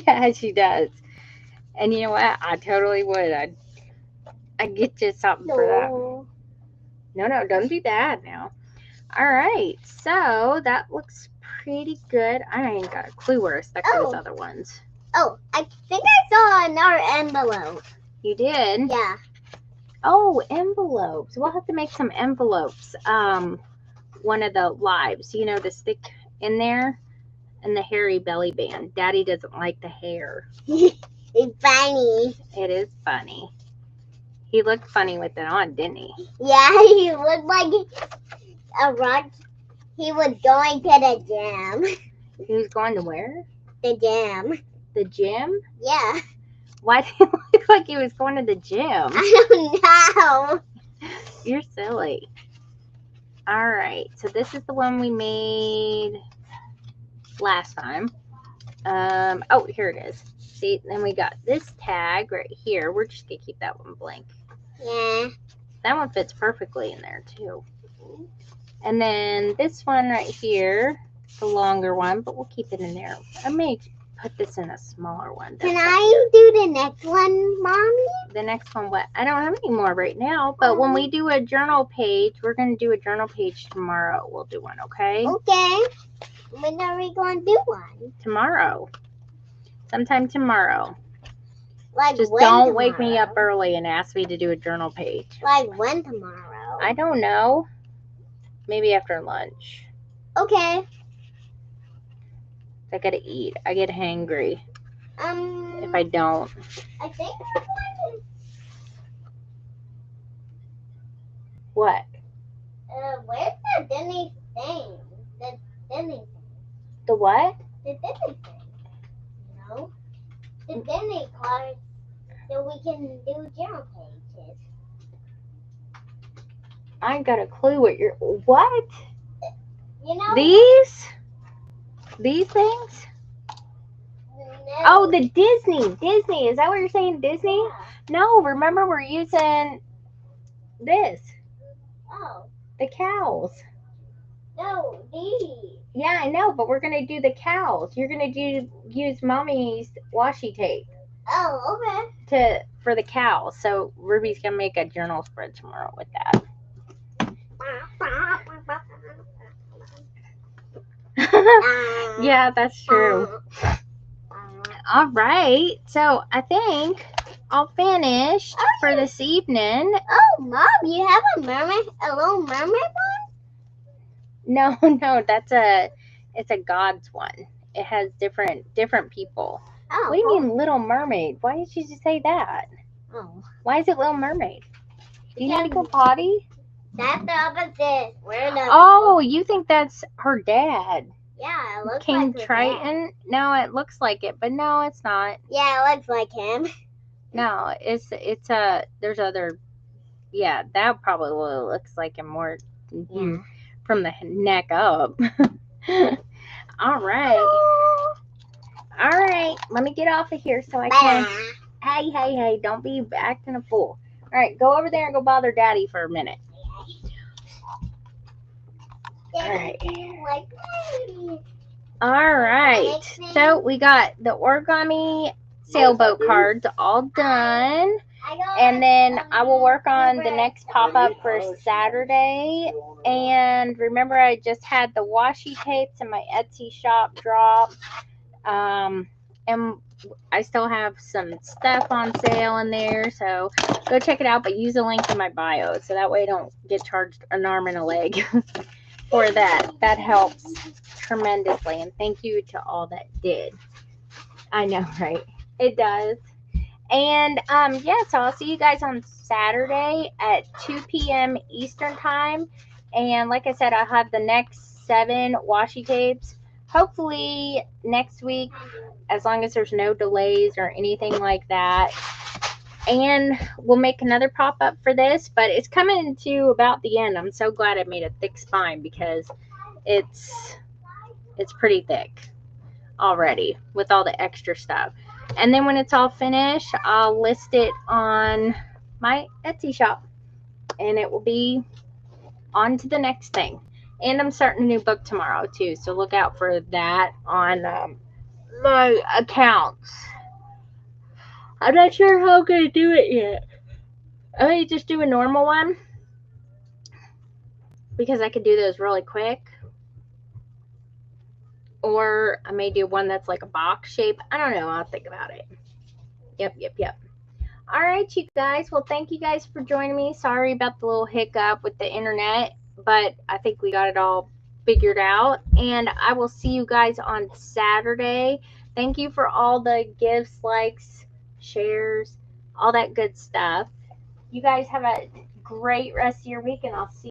Yeah, she does. And you know what? I totally would. I'd get you something for that. No, don't do that now. All right, so that looks pretty good. I ain't got a clue where I stuck those other ones. Oh, I think I saw another envelope. You did? Yeah. Oh, envelopes. We'll have to make some envelopes. One of the lives, you know, to stick in there, and the hairy belly band. Daddy doesn't like the hair. It's funny. It is funny. He looked funny with it on, didn't he? Yeah, he looked like a rock. He was going to the gym. He was going to where? The gym. The gym? Yeah. Why did he look like he was going to the gym? I don't know. You're silly. All right, so this is the one we made last time. Oh, here it is. See, then we got this tag right here. We're just gonna keep that one blank. Yeah. That one fits perfectly in there too. And then this one right here, the longer one, but we'll keep it in there. I may put this in a smaller one. Can I do the next one, Mommy? The next one, what? I don't have any more right now, but when we do a journal page, we're going to do a journal page tomorrow. We'll do one, okay? Okay. When are we going to do one? Tomorrow. Sometime tomorrow. Like Just when don't tomorrow? wake me up early and ask me to do a journal page. Like when tomorrow? I don't know. Maybe after lunch. Okay. I gotta eat. I get hangry if I don't. I think I'm going to. What? Where's the Disney thing? The Disney thing. The what? The Disney thing. No. The Disney card so we can do journal pages. I ain't got a clue what you're. What? You know? These? These things? No. Oh, the Disney. Disney. Is that what you're saying? Disney? Yeah. No, remember we're using this. Oh. The cows. No, these. Yeah, I know, but we're going to do the cows. You're going to use Mommy's washi tape Oh, okay. for the cows. So Ruby's going to make a journal spread tomorrow with that. Yeah, that's true. All right. So I think I'll finish for this evening. Oh, Mom, you have a little mermaid one? No, it's a God's one. It has different people. Oh, What do you mean Little Mermaid? Why did you just say that? Oh. Why is it Little Mermaid? Do you need to go potty? That's the opposite. We're the. Oh, you think that's her dad? Yeah, it looks King like her dad. Triton? No, it looks like it, but no, it's not. Yeah, it looks like him. No, it's there's other. Yeah, that probably looks like him more from the neck up. All right. All right, let me get off of here so I can. Hey, don't be acting a fool. All right, go over there and go bother Daddy for a minute. All right. All right. So we got the origami sailboat cards all done. And then I will work on the next pop-up for Saturday. And remember, I just had the washi tapes in my Etsy shop drop. And I still have some stuff on sale in there, so go check it out, but use the link in my bio so that way I don't get charged an arm and a leg for that. That helps tremendously, and thank you to all that did. I know, right? It does. And yeah, so I'll see you guys on Saturday at 2 p.m. Eastern time. And like I said, I'll have the next 7 washi tapes hopefully next week, as long as there's no delays or anything like that. And we'll make another pop-up for this, but it's coming to about the end. I'm so glad I made a thick spine because it's pretty thick already with all the extra stuff. And then when it's all finished, I'll list it on my Etsy shop, and it will be on to the next thing. And I'm starting a new book tomorrow too, so look out for that on my accounts. I'm not sure how I'm going to do it yet. I may just do a normal one because I could do those really quick. Or I may do one that's like a box shape. I don't know. I'll think about it. Yep. All right, you guys. Well, thank you guys for joining me. Sorry about the little hiccup with the internet, but I think we got it all figured out. And I will see you guys on Saturday. Thank you for all the gifts, likes, shares, all that good stuff. You guys have a great rest of your week, and I'll see